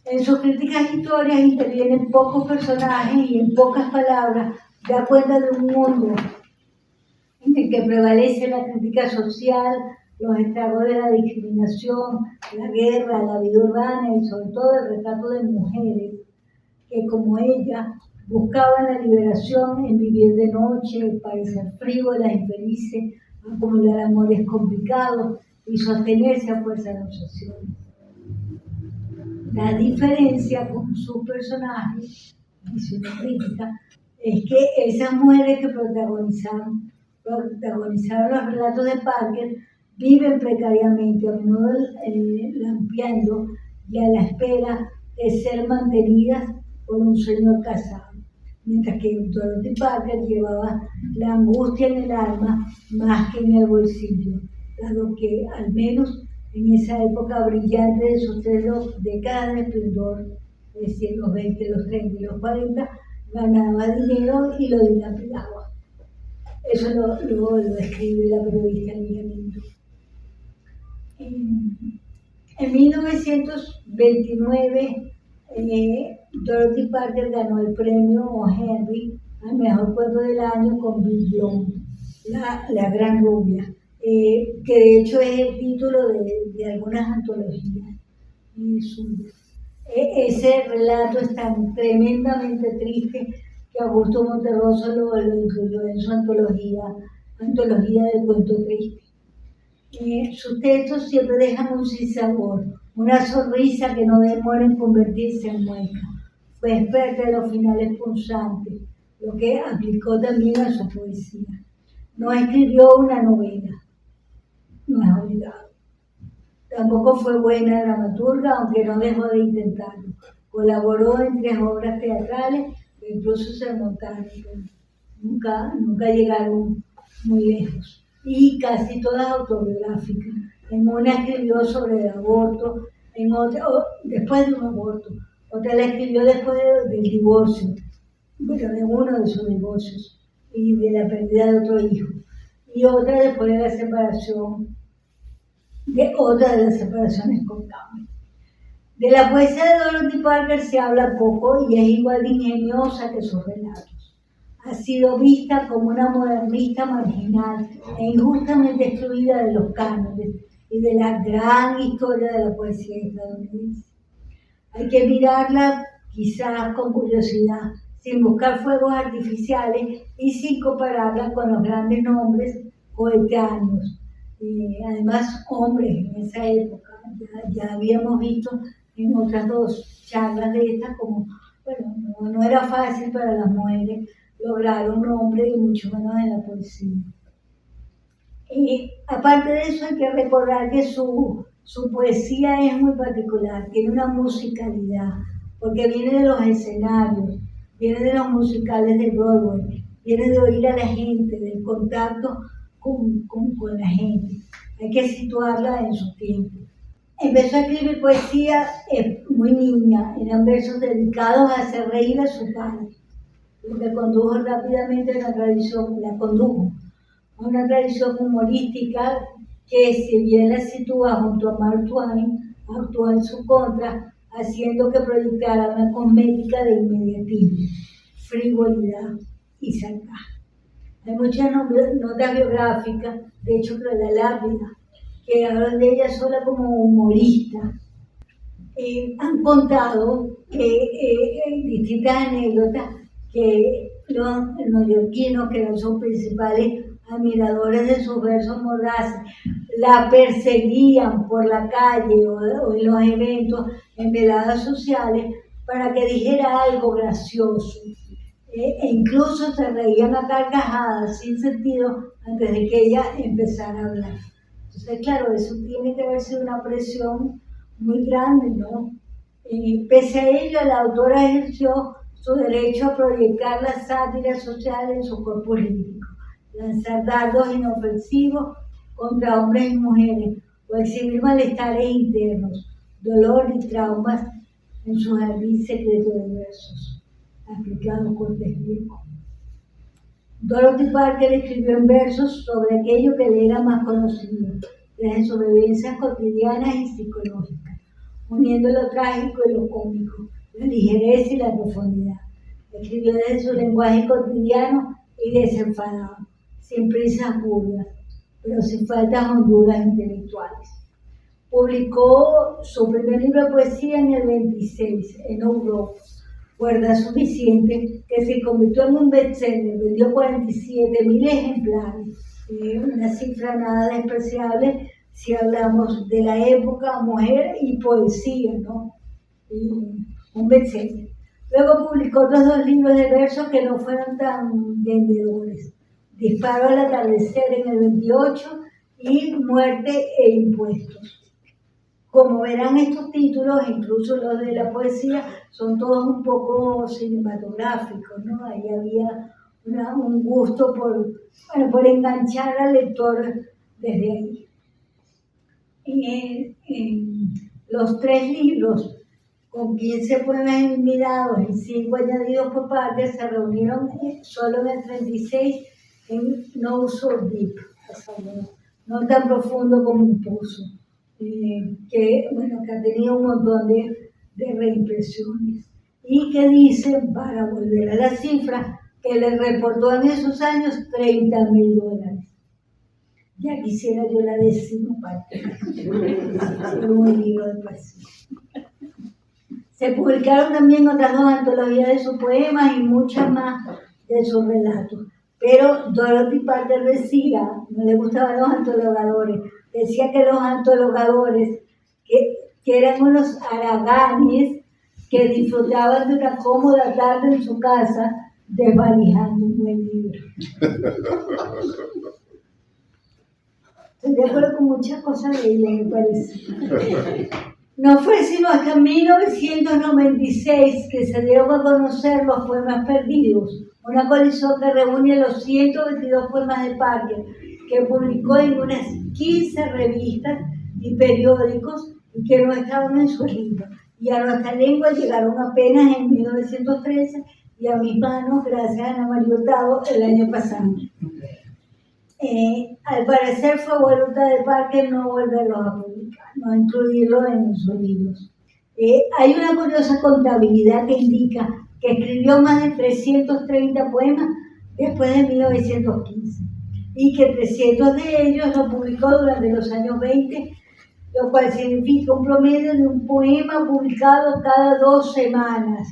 En sus críticas historias intervienen pocos personajes y en pocas palabras da cuenta de un mundo en el que prevalece la crítica social, los estragos de la discriminación, la guerra, la vida urbana y sobre todo el retrato de mujeres que, como ella, buscaban la liberación en vivir de noche, parecer frívolas, infelices, acumular amores complicados y sostenerse a fuerza de obsesiones. La diferencia con sus personajes, dice una crítica, es que esas mujeres que protagonizaron los relatos de Parker viven precariamente, a menudo lampeando y a la espera de ser mantenidas por un señor casado, mientras que Dorothy Parker llevaba la angustia en el alma más que en el bolsillo, dado que al menos en esa época brillante de sus 3 décadas de esplendor, es decir, los 20, los 30 y los 40, ganaba dinero y lo dilapidaba. Eso lo escribe la periodista Lidia Minto. En 1929, Dorothy Parker ganó el premio O. Henry al mejor cuento del año con Bill Bloom, la gran rubia, que de hecho es el título de algunas antologías. suyo. Ese relato es tan tremendamente triste que Augusto Monterroso lo incluyó en su antología del cuento triste. Sus textos siempre dejan un sinsabor, una sonrisa que no demora en convertirse en mueca. Fue experta en los finales punzantes, lo que aplicó también a su poesía. No escribió una novela, no es obligado. Tampoco fue buena dramaturga, aunque no dejó de intentarlo. Colaboró en 3 obras teatrales que incluso se montaron, pero nunca llegaron muy lejos. Y casi todas autobiográficas. En una escribió sobre el aborto, en otra, después de un aborto. Otra la escribió después del divorcio, bueno, de uno de sus divorcios y de la pérdida de otro hijo. Y otra después de la separación, de otra de las separaciones con Cameron. De la poesía de Dorothy Parker se habla poco y es igual de ingeniosa que sus relatos. Ha sido vista como una modernista marginal e injustamente excluida de los cánones y de la gran historia de la poesía estadounidense. Hay que mirarla quizás con curiosidad, sin buscar fuegos artificiales y sin compararla con los grandes nombres coetáneos. Además, hombres en esa época, ya habíamos visto en otras 2 charlas de estas, como, bueno, no era fácil para las mujeres lograr un hombre y mucho menos en la poesía. Aparte de eso, hay que recordar que su poesía es muy particular, tiene una musicalidad, porque viene de los escenarios, viene de los musicales de Broadway, viene de oír a la gente, del contacto con la gente. Hay que situarla en su tiempo. Empezó a escribir poesía muy niña, eran versos dedicados a hacer reír a su padre, lo que condujo rápidamente a una tradición humorística que, si bien la sitúa junto a Mark Twain, actuó en su contra, haciendo que proyectara una cosmética de inmediatismo, frivolidad y sarcasmo. Hay muchas notas biográficas, de hecho, creo La Lápida, que hablan de ella sola como humorista. Han contado distintas anécdotas que los neoyorquinos, que eran sus principales admiradores de sus versos mordaces, la perseguían por la calle o en los eventos, en veladas sociales, para que dijera algo gracioso. E incluso se reían a carcajadas sin sentido antes de que ella empezara a hablar. Entonces, claro, eso tiene que haber sido una presión muy grande, ¿no? Pese a ello, la autora ejerció su derecho a proyectar la sátira social en su cuerpo lírico, lanzar dardos inofensivos contra hombres y mujeres, o exhibir malestares internos, dolor y traumas en su jardín secreto de versos, aplicados con desvío. Dorothy Parker escribió en versos sobre aquello que le era más conocido, desde sus vivencias cotidianas y psicológicas, uniendo lo trágico y lo cómico, la ligereza y la profundidad. Escribió desde su lenguaje cotidiano y desenfadado, sin prisas burdas, pero sin faltas honduras intelectuales. Publicó su primer libro de poesía en el 26, en Europa, Cuerda Suficiente, que se convirtió en un bestseller, vendió 47.000 ejemplares, una cifra nada despreciable si hablamos de la época, mujer y poesía, ¿no? Un bestseller. Luego publicó otros 2 libros de versos que no fueron tan vendedores: Disparo al atardecer en el 28 y Muerte e impuestos. Como verán, estos títulos, incluso los de la poesía, son todos un poco cinematográficos, ¿no? Ahí había un gusto por enganchar al lector desde ahí. Los 3 libros, con 15 poemas enviados y 5 añadidos por Parker, se reunieron solo en el 36 en No So Deep, no tan profundo como un pozo. Que ha tenido un montón de reimpresiones y que dice, para volver a la cifra, que le reportó en esos años $30.000. Ya quisiera yo la 10ª parte de un libro de poesía. Se publicaron también otras 2 antologías de sus poemas y muchas más de sus relatos. Pero Dorothy Parker decía, no le gustaban los antologadores, decía que los antologadores, que eran unos haraganes que disfrutaban de una cómoda tarde en su casa, desvalijando un buen libro. Estoy de acuerdo con muchas cosas de ella, me parece. No fue sino hasta 1996 que se dieron a conocer los poemas perdidos, una colección que reúne los 122 poemas de Parker, que publicó en unas 15 revistas y periódicos y que no estaban en su lengua. Y a nuestra lengua llegaron apenas en 1913 y a mis manos, gracias a Ana María Hurtado, el año pasado. Al parecer fue voluntad de Parker no volverlos a publicar, no incluirlos en sus libros. Hay una curiosa contabilidad que indica que escribió más de 330 poemas después de 1915 y que 300 de ellos los publicó durante los años 20, lo cual significa un promedio de un poema publicado cada 2 semanas.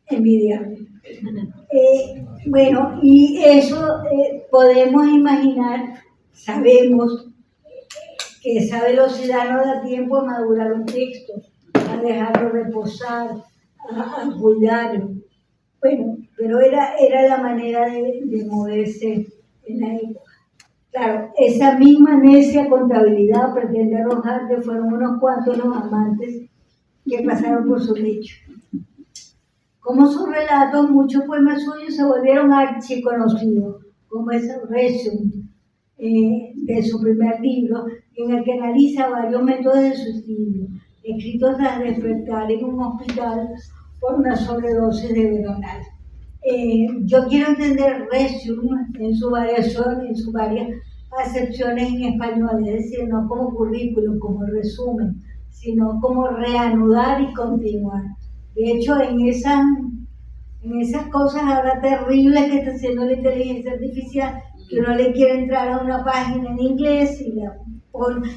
Envidiable. Bueno, y eso podemos imaginar, sabemos que esa velocidad no da tiempo a madurar un texto, a dejarlo reposar, a cuidarlo. Bueno, pero era la manera de moverse en la época. Claro, esa misma necia contabilidad pretende arrojar que fueron unos cuantos los amantes que pasaron por su lecho. Como sus relatos, muchos poemas suyos se volvieron archiconocidos, como es Resume, de su primer libro, en el que analiza varios métodos de suicidio, escritos tras despertar en un hospital por una sobredosis de Veronal. Yo quiero entender Resume en su variación, en sus varias acepciones en español, es decir, no como currículum, como resumen, sino como reanudar y continuar. De hecho, en esas cosas ahora terribles que está haciendo la inteligencia artificial, que uno le quiere entrar a una página en inglés y la pone,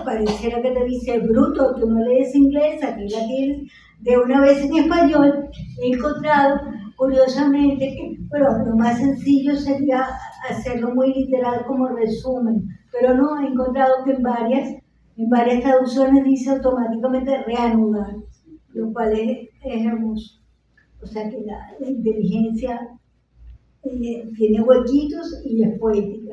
pareciera que te dice bruto, tú no lees inglés, aquí la tienes de una vez en español. He encontrado, curiosamente, que lo más sencillo sería hacerlo muy literal como resumen, pero no, he encontrado que en varias traducciones dice automáticamente reanudar, lo cual es hermoso. O sea que la inteligencia tiene huequitos y es poética.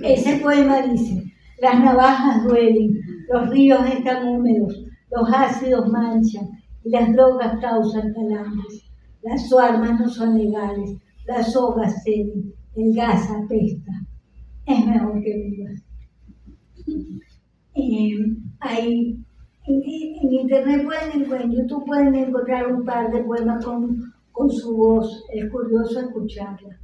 Ese poema dice: las navajas duelen, los ríos están húmedos, los ácidos manchan y las drogas causan calambres. Las armas no son legales, las sogas ceden, el gas apesta. Es mejor que vivas. En internet en YouTube pueden encontrar un par de poemas con su voz, es curioso escucharla.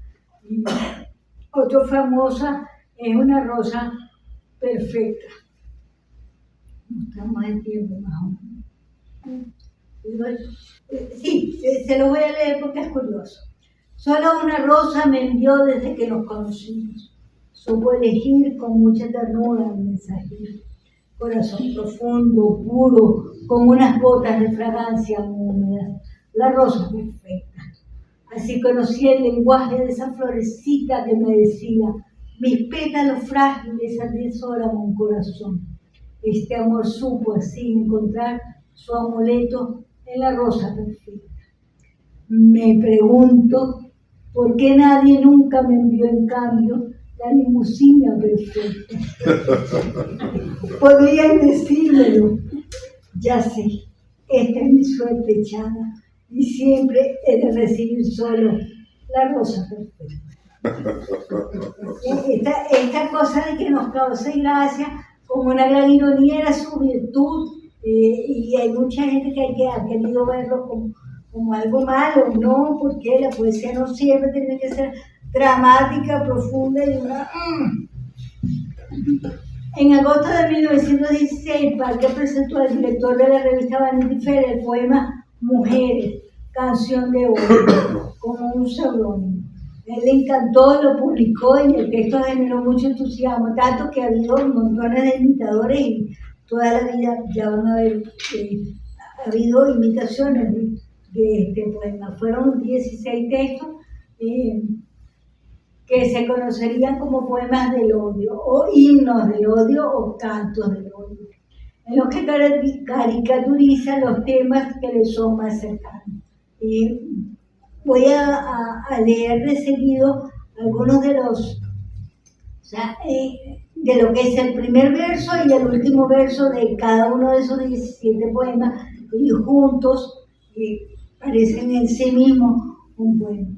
Otro famosa es Una rosa perfecta. No estamos en tiempo más o menos. Sí, se lo voy a leer porque es curioso. Solo una rosa me envió desde que nos conocimos. Supo elegir con mucha ternura al mensajero. Corazón profundo, puro, con unas gotas de fragancia húmedas, la rosa perfecta. Así conocí el lenguaje de esa florecita que me decía: mis pétalos frágiles atesoran un corazón. Este amor supo así encontrar su amuleto en la rosa perfecta. Me pregunto por qué nadie nunca me envió en cambio la limusina perfecta. Podrían decírmelo. Ya sé, esta es mi suerte echada y siempre he de recibir solo la rosa perfecta. Esta cosa de que nos cause gracia, como una gran ironía, era su virtud, y hay mucha gente que ha querido verlo como algo malo. No, porque la poesía no siempre tiene que ser dramática, profunda y una... En agosto de 1916, Parker presentó al director de la revista Vanity Fair el poema Mujeres, canción de oro, como un seudónimo. Él le encantó, lo publicó y el texto generó mucho entusiasmo, tanto que ha habido montones de imitadores toda la vida ya van a haber habido imitaciones de este poema. Fueron 16 textos que se conocerían como poemas del odio, o himnos del odio, o cantos del odio, en los que caricaturiza los temas que le son más cercanos. Voy a leer de seguido algunos de los, de lo que es el primer verso y el último verso de cada uno de esos 17 poemas, y juntos parecen en sí mismos un poema.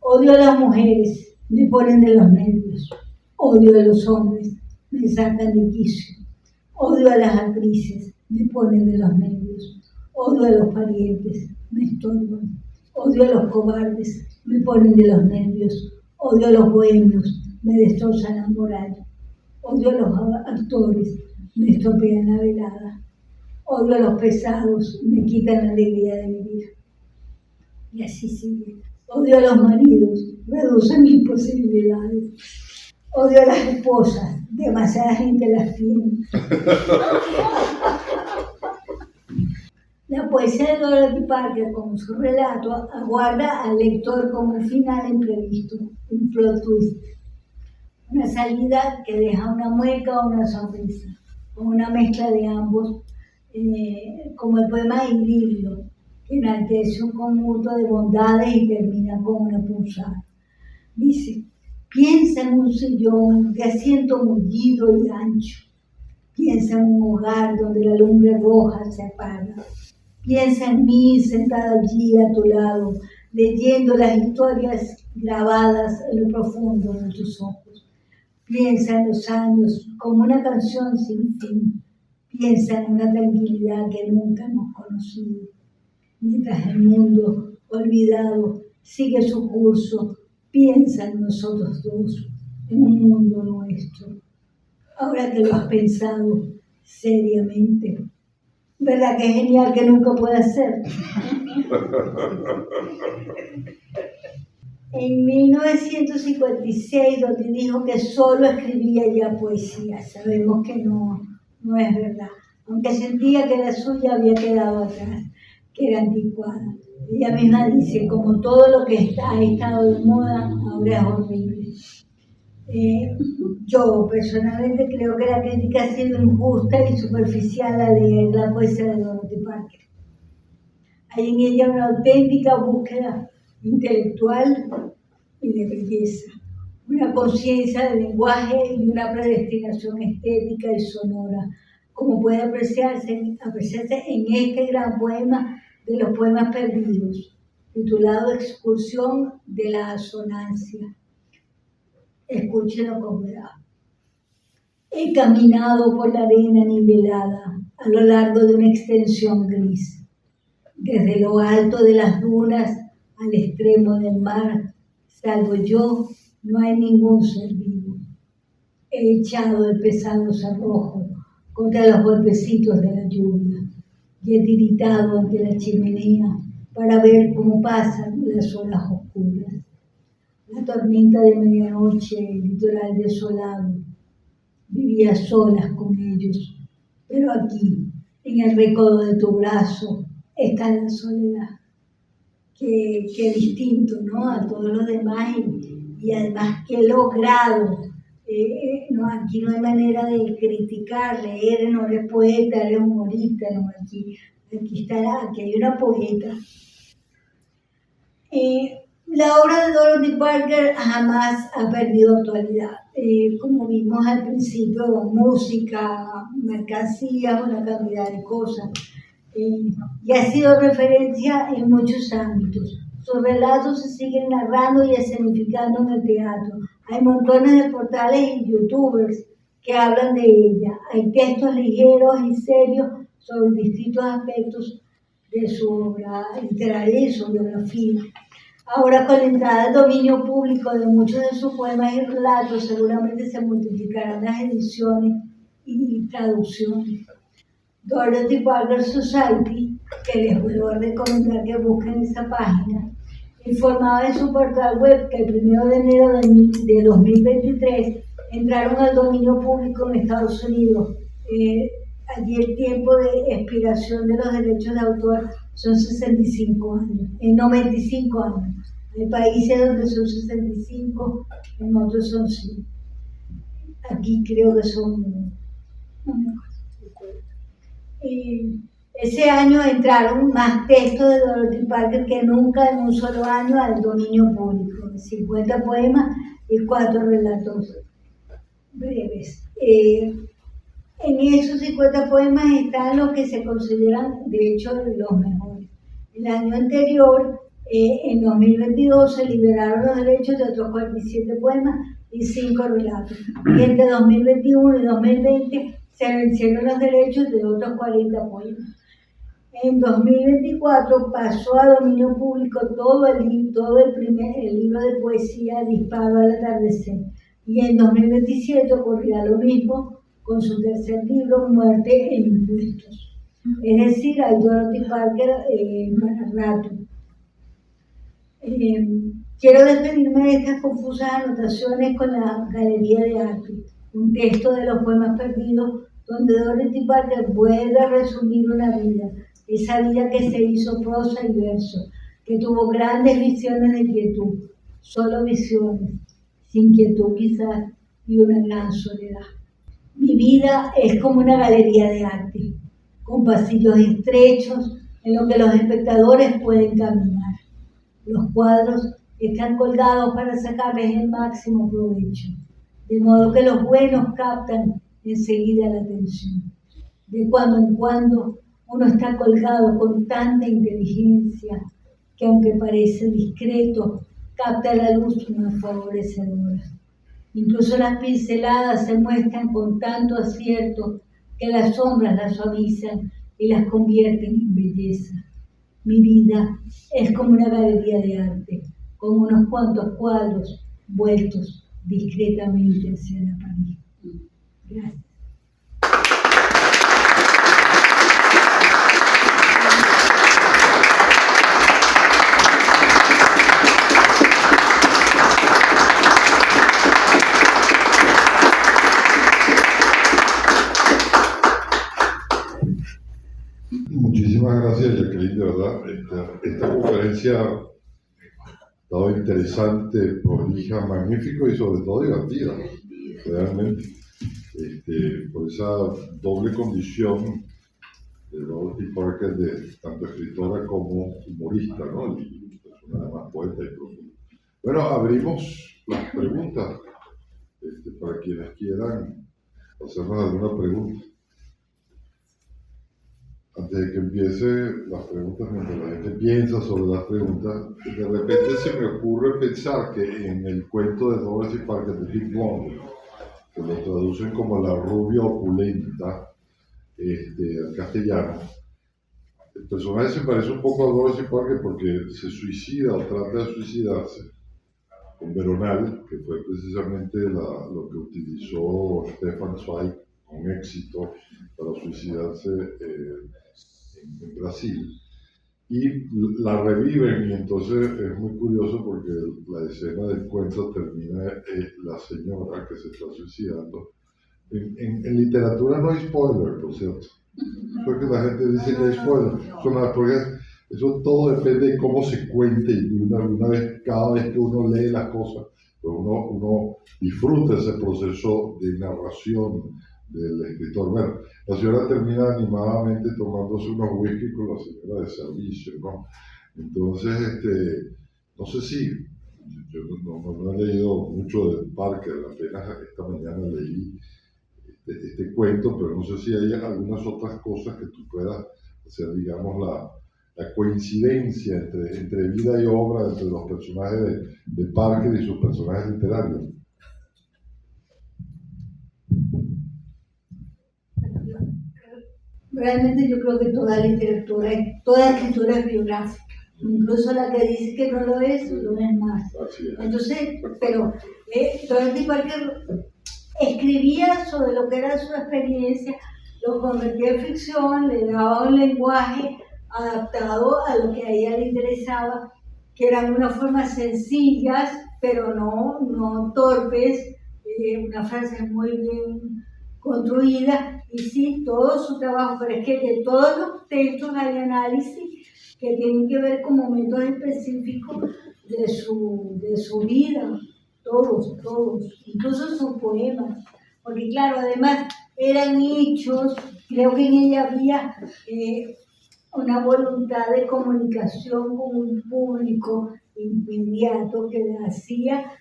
Odio a las mujeres, me ponen de los nervios. Odio a los hombres, me sacan de quicio. Odio a las actrices, me ponen de los nervios. Odio a los parientes, me estorban. Odio a los cobardes, me ponen de los nervios. Odio a los bohemios, me destrozan la moral. Odio a los actores, me estropean la velada. Odio a los pesados, me quitan la alegría de vivir. Y así sigue. Odio a los maridos, reducen mis posibilidades. Odio a las esposas, demasiada gente las tiene. La poesía de Dorothy Parker, con su relato, aguarda al lector como un final imprevisto, un plot twist. Una salida que deja una mueca o una sonrisa, o una mezcla de ambos, como el poema Idilio, que enaltece un conjunto de bondades y termina con una punzada. Dice: piensa en un sillón de asiento mullido y ancho. Piensa en un hogar donde la lumbre roja se apaga. Piensa en mí sentada allí a tu lado, leyendo las historias grabadas en lo profundo de tus ojos. Piensa en los años como una canción sin fin. Piensa en una tranquilidad que nunca hemos conocido. Mientras el mundo olvidado sigue su curso, piensa en nosotros dos, en un mundo nuestro. Ahora que lo has pensado seriamente, ¿verdad que es genial que nunca pueda ser? En 1956, Doti dijo que solo escribía ya poesía. Sabemos que no es verdad, aunque sentía que la suya había quedado atrás, que era anticuada. Ella misma dice, como todo lo que ha estado de moda, ahora es horrible. Yo personalmente creo que la crítica ha sido injusta y superficial al leer la poesía de Dorothy Parker. Hay en ella una auténtica búsqueda intelectual y de belleza, una conciencia del lenguaje y una predestinación estética y sonora, como puede apreciarse en este gran poema de los poemas perdidos, titulado Excursión de la Asonancia. Escúchenlo con cuidado. He caminado por la arena nivelada a lo largo de una extensión gris. Desde lo alto de las dunas al extremo del mar, salvo yo, no hay ningún ser vivo. He echado el pesado cerrojo contra los golpecitos de la lluvia y he tiritado ante la chimenea para ver cómo pasan las horas oscuras. La tormenta de medianoche, el litoral desolado, vivía solas con ellos, pero aquí, en el recodo de tu brazo, está la soledad. Qué distinto, ¿no?, a todos los demás, y además qué logrado. No, aquí no hay manera de criticarle, no eres poeta, eres humorista, no, aquí hay una poeta. La obra de Dorothy Parker jamás ha perdido actualidad. Como vimos al principio, música, mercancías, una cantidad de cosas. Y ha sido referencia en muchos ámbitos. Sus relatos se siguen narrando y escenificando en el teatro. Hay montones de portales y youtubers que hablan de ella. Hay textos ligeros y serios sobre distintos aspectos de su obra literaria y su biografía. Ahora, con la entrada al dominio público de muchos de sus poemas y relatos, seguramente se multiplicarán las ediciones y traducciones. Dorothy Parker Society, que les vuelvo a recomendar que busquen esa página, informaba en su portal web que el 1 de enero de 2023 entraron al dominio público en Estados Unidos allí el tiempo de expiración de los derechos de autor son 65 años, 95 años. Hay países donde son 65, en otros son 100. Aquí creo que son, no me acuerdo. Ese año entraron más textos de Dorothy Parker que nunca en un solo año al dominio público, 50 poemas y 4 relatos breves. En esos 50 poemas están los que se consideran, de hecho, los mejores. El año anterior, en 2022, se liberaron los derechos de otros 47 poemas y 5 relatos. Y entre 2021 y 2020 se vencieron los derechos de otros 40 poemas. En 2024 pasó a dominio público todo el libro de poesía Disparo al atardecer. Y en 2027 ocurrirá lo mismo con su tercer libro, Muerte e Impuestos. Es decir, hay Dorothy Parker para rato. Quiero despedirme de estas confusas anotaciones con la Galería de Arte, un texto de los poemas perdidos donde Dorothy Parker vuelve a resumir una vida, esa vida que se hizo prosa y verso, que tuvo grandes visiones de quietud, solo visiones, sin quietud quizás, y una gran soledad. Mi vida es como una galería de arte, con pasillos estrechos en los que los espectadores pueden caminar. Los cuadros están colgados para sacarles el máximo provecho, de modo que los buenos captan enseguida la atención. De cuando en cuando uno está colgado con tanta inteligencia que, aunque parece discreto, capta la luz más favorecedora. Incluso las pinceladas se muestran con tanto acierto que las sombras las suavizan y las convierten en belleza. Mi vida es como una galería de arte, con unos cuantos cuadros vueltos discretamente hacia la pared. Gracias. Muchísimas gracias, Jacqueline, de verdad. Esta conferencia ha estado interesante, prolija, magnífico y sobre todo divertida, realmente. Por esa doble condición de Dorothy Parker, de tanto escritora como humorista, ¿no? Y persona además poeta y profunda. Bueno, abrimos las preguntas para quienes quieran hacernos alguna pregunta. Antes de que empiece las preguntas, mientras la gente piensa sobre las preguntas, de repente se me ocurre pensar que en el cuento de Dorothy Parker, de Big Blonde, que lo traducen como la rubia opulenta al castellano, el personaje se parece un poco a Dorothy Parker porque se suicida o trata de suicidarse con veronal, que fue precisamente lo que utilizó Stefan Zweig con éxito para suicidarse en Brasil, y la reviven, y entonces es muy curioso porque la escena del cuento termina la señora que se está suicidando. En literatura no hay spoiler, por cierto, porque la gente dice que hay spoiler, porque eso todo depende de cómo se cuente, y una vez, cada vez que uno lee las cosas, pues uno disfruta ese proceso de narración del escritor. Bueno, la señora termina animadamente tomándose unos whisky con la señora de servicio, ¿no? Entonces, no sé si, yo no he leído mucho de Parker, apenas esta mañana leí este cuento, pero no sé si hay algunas otras cosas que tú puedas hacer, digamos, la coincidencia entre vida y obra, entre los personajes de Parker y sus personajes literarios. Realmente yo creo que toda literatura, toda escritura es biográfica, incluso la que dice que no lo es más. Entonces, pero Dorothy Parker escribía sobre lo que era su experiencia, lo convertía en ficción, le daba un lenguaje adaptado a lo que a ella le interesaba, que eran unas formas sencillas, pero no torpes, unas frases muy bien construidas, y sí, todo su trabajo, pero es que de todos los textos hay análisis que tienen que ver con momentos específicos de su vida, todos, incluso sus poemas, porque claro, además eran hechos, creo que en ella había una voluntad de comunicación con un público inmediato que le hacía,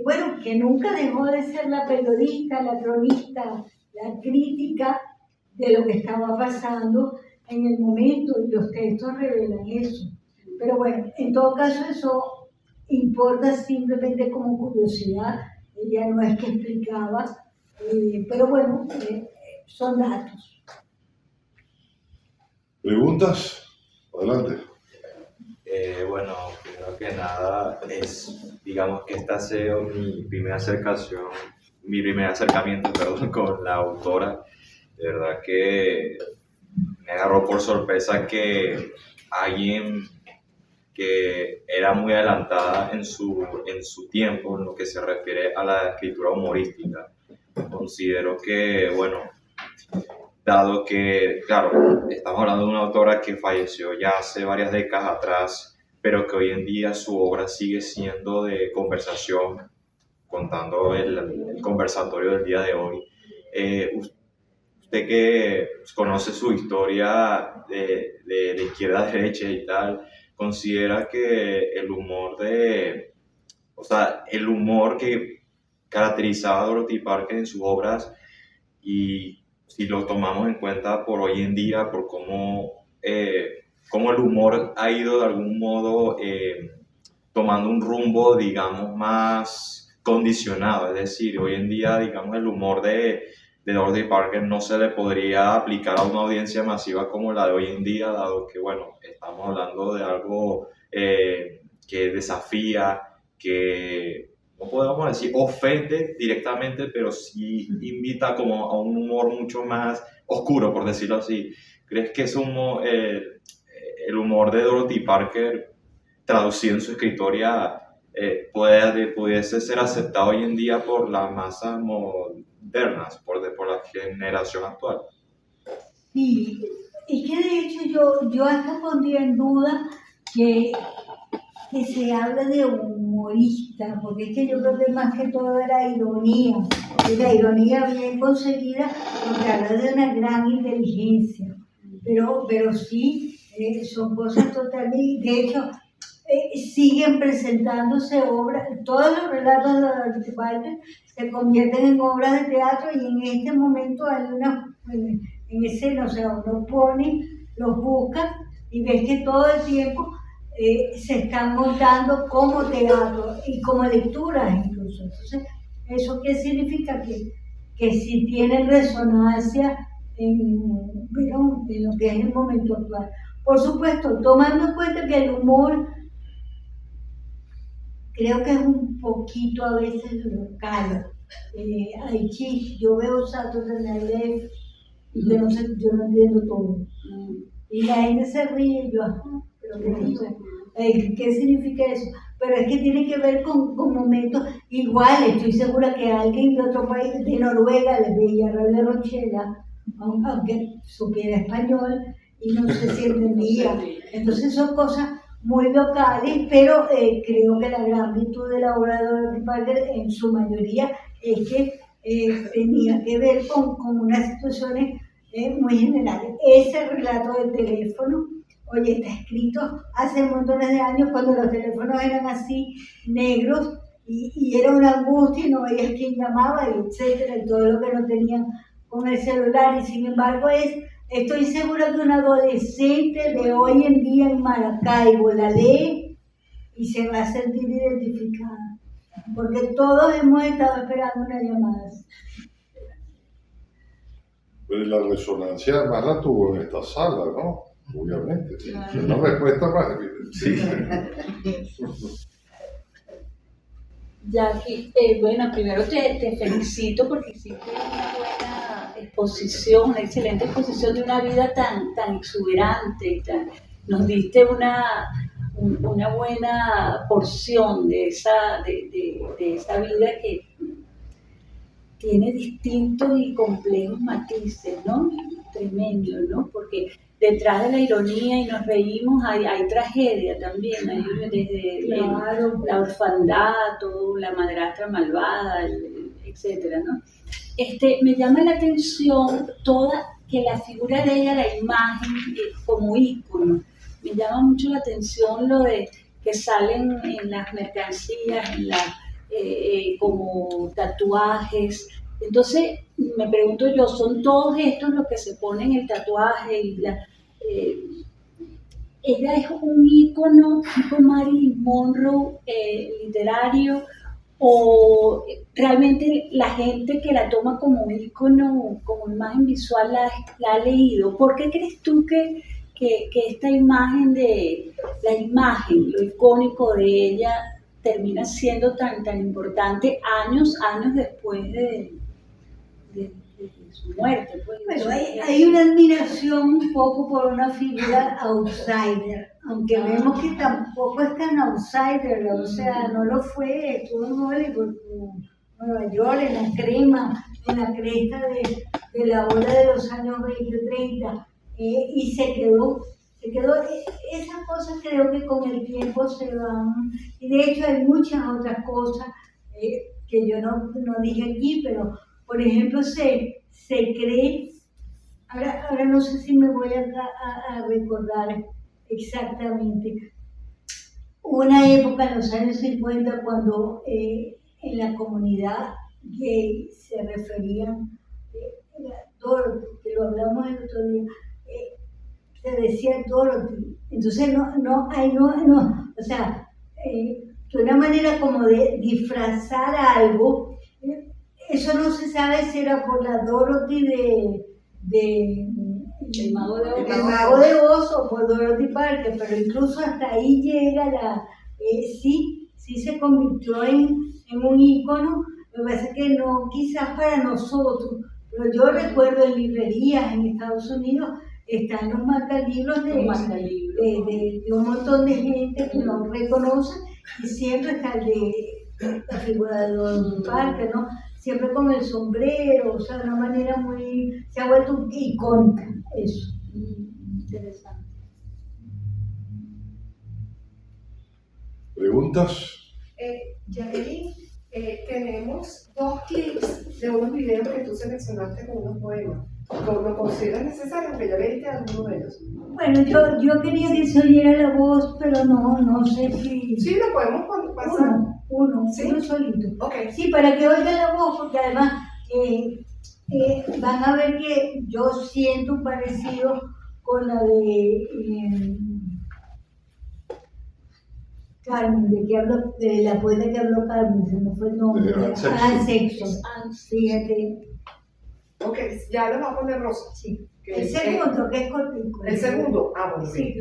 bueno, que nunca dejó de ser la periodista, la cronista, la crítica de lo que estaba pasando en el momento, y los textos revelan eso. Pero bueno, en todo caso eso importa simplemente como curiosidad, ella no es que explicaba, pero bueno, son datos. ¿Preguntas? Adelante. Bueno, primero que nada, digamos que esta ha sido mi primer acercamiento, perdón, con la autora. De verdad que me agarró por sorpresa que alguien que era muy adelantada en su tiempo en lo que se refiere a la escritura humorística. Considero que, bueno, dado que, claro, estamos hablando de una autora que falleció ya hace varias décadas atrás, pero que hoy en día su obra sigue siendo de conversación, contando el conversatorio del día de hoy. Usted que conoce su historia de izquierda a derecha y tal, considera que el humor que caracterizaba a Dorothy Parker en sus obras, y si lo tomamos en cuenta por hoy en día, por cómo el humor ha ido de algún modo tomando un rumbo, digamos, más condicionado. Es decir, hoy en día, digamos, el humor de Dorothy Parker no se le podría aplicar a una audiencia masiva como la de hoy en día, dado que, bueno, estamos hablando de algo que desafía, que no podemos decir ofende directamente, pero sí invita como a un humor mucho más oscuro, por decirlo así. ¿Crees que es el humor de Dorothy Parker, traducido en su escritoria, pudiese ser aceptado hoy en día por las masas modernas, por la generación actual? Sí, es que de hecho yo hasta pondría en duda que se habla de humorista, porque es que yo creo que más que todo era ironía, y la ironía bien conseguida, porque habla de una gran inteligencia, pero sí, son cosas totalmente, de hecho, siguen presentándose obras, todos los relatos de Dorothy Parker se convierten en obras de teatro, y en este momento hay en escena, o sea, uno pone, los busca y ves que todo el tiempo se están montando como teatro y como lecturas incluso. Entonces, ¿eso qué significa? Que sí tienen resonancia en lo que es el momento actual. Por supuesto, tomando en cuenta que el humor creo que es un poquito a veces local. Hay chistes, yo veo Saturday Night Live y yo no entiendo todo. Y la gente se ríe y yo, ajá, pero ¿qué dice? ¿Qué significa eso? Pero es que tiene que ver con momentos igual. Estoy segura que alguien de otro país, de Noruega, le veía Radio Rochela, aunque supiera español, y no sé si entendía. Entonces son cosas muy locales, pero creo que la gran virtud de la obra de Dorothy Parker en su mayoría es que tenía que ver con unas situaciones muy generales. Ese relato del teléfono, oye, está escrito hace montones de años, cuando los teléfonos eran así negros y era una angustia y no veías quién llamaba, y etcétera, y todo lo que no tenían con el celular. Y sin embargo estoy segura que un adolescente de hoy en día en Maracaibo la lee y se va a sentir identificada, porque todos hemos estado esperando una llamada. Pero la resonancia además la tuvo en esta sala, ¿no? Obviamente. Claro. Es la respuesta más evidente. Sí. Jackie, bueno, primero te felicito porque hiciste una buena exposición, una excelente exposición de una vida tan exuberante. Nos diste una buena porción de esa vida tiene distintos y complejos matices, ¿no? Tremendo, ¿no? Porque detrás de la ironía y nos reímos hay tragedia también, hay desde Claro. la orfandad, todo, la madrastra malvada, etcétera, ¿no? Me llama la atención que la figura de ella, la imagen como ícono, me llama mucho la atención lo de que salen en las mercancías, como tatuajes. Entonces, me pregunto yo, ¿son todos estos los que se ponen el tatuaje? Ella es un ícono tipo Marilyn Monroe literario, o realmente la gente que la toma como ícono, como imagen visual, la ha leído. ¿Por qué crees tú que esta imagen lo icónico de ella termina siendo tan importante años después de su muerte? Pues, Bueno, hay una admiración un poco por una figura outsider, aunque vemos que tampoco es tan outsider, o sea, no lo fue, estuvo en Hollywood, en Nueva York, en la crema, en la cresta de la ola de los años 20 o 30, y se quedó, esas cosas creo que con el tiempo se van, y de hecho hay muchas otras cosas que yo no dije aquí, pero por ejemplo se cree, ahora no sé si me voy a recordar exactamente, hubo una época en los años 50 cuando en la comunidad gay se referían, Dorothy, que lo hablamos el otro día, se decía Dorothy, entonces o sea, de una manera como de disfrazar algo. Eso no se sabe si era por la Dorothy El Mago de Oz. El Mago de Oz o por Dorothy Parker, pero incluso hasta ahí llega sí se convirtió en un ícono. Lo que pasa es que no, quizás para nosotros, pero yo recuerdo en librerías en Estados Unidos están los marcalibros de un montón de gente que lo reconoce, y siempre está el de la figura de Dorothy Parker, ¿no? Siempre con el sombrero, o sea, de una manera se ha vuelto icónica, eso. Interesante. ¿Preguntas? Jacqueline, tenemos 2 clips de unos videos que tú seleccionaste con unos poemas. ¿Lo consideras necesario? Que ya leíste alguno de ellos. Bueno, yo quería que se oyera la voz, pero no sé si... Sí, lo podemos pasar. Uno ¿Sí? uno solito. Ok. Sí, para que oigan la voz, porque además van a ver que yo siento un parecido con la de Carmen, de la poeta que habló Carmen, se me fue el nombre. Anne Sexton. Fíjate. Ok, ya lo va a poner Rosa. Sí. Que El segundo, que es cortico. ¿El segundo? Bueno, Sí, bien.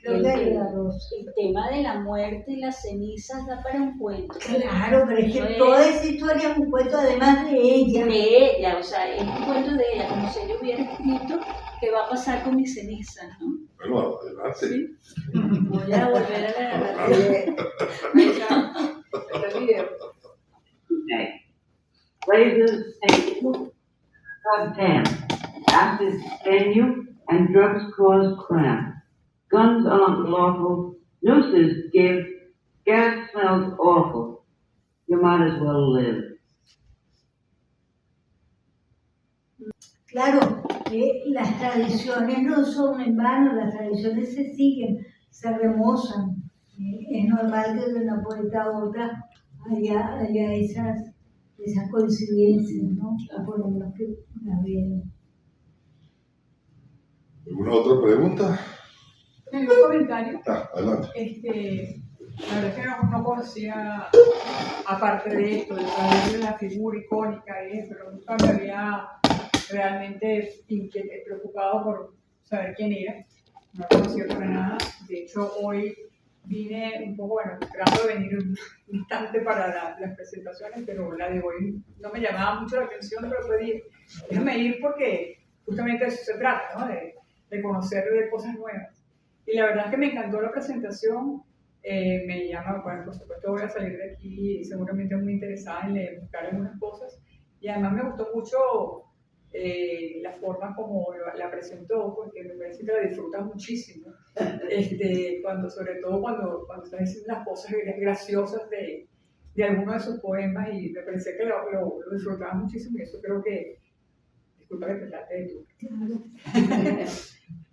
creo que es la Rosa. El tema de la muerte y las cenizas da para un cuento. Claro, pero es que toda esa historia es un cuento además de ella. De ella, o sea, es un cuento de ella, como si ella hubiera escrito qué va a pasar con mis cenizas, ¿no? Bueno, adelante. Sí. Voy a volver a la Ahí está el video. Razors painful, drug tan, acids venue, and drugs cause cramp. Guns aren't lawful, nooses give, gas smells awful. You might as well live. Claro, las tradiciones no son en vano, las tradiciones se siguen, se remozan. Es normal que de una poeta a otra haya esas coincidencias, ¿no? O por lo menos que la veo. ¿Alguna otra pregunta? Un comentario. Adelante. La verdad es que no conocía, aparte de esto, de saber de la figura icónica, pero nunca me había realmente preocupado por saber quién era. No lo conocía para nada. De hecho, hoy vine un poco, tratando de venir un instante para las presentaciones, pero la de hoy no me llamaba mucho la atención, pero pude déjame ir porque justamente de eso se trata, ¿no? De conocer cosas nuevas. Y la verdad es que me encantó la presentación. Me llama, por supuesto voy a salir de aquí seguramente muy interesada en buscar algunas cosas, Y además me gustó mucho la forma como la presentó, porque me parece que la disfrutas muchísimo. Sobre todo cuando estás diciendo las cosas graciosas de algunos de sus poemas, y me parece que lo disfrutabas muchísimo, y eso creo que, disculpa que te trate de tú.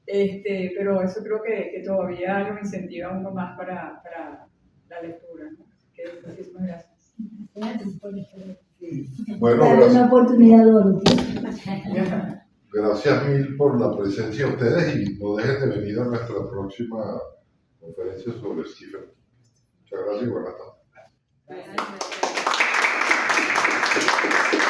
Pero eso creo que todavía lo incentiva uno más para la lectura, ¿no? Así que muchísimas gracias. Bueno, Dale una oportunidad, Dorothy. gracias mil por la presencia de ustedes y no dejen de venir a nuestra próxima conferencia sobre Stephen King. Muchas gracias y buenas tardes. Gracias.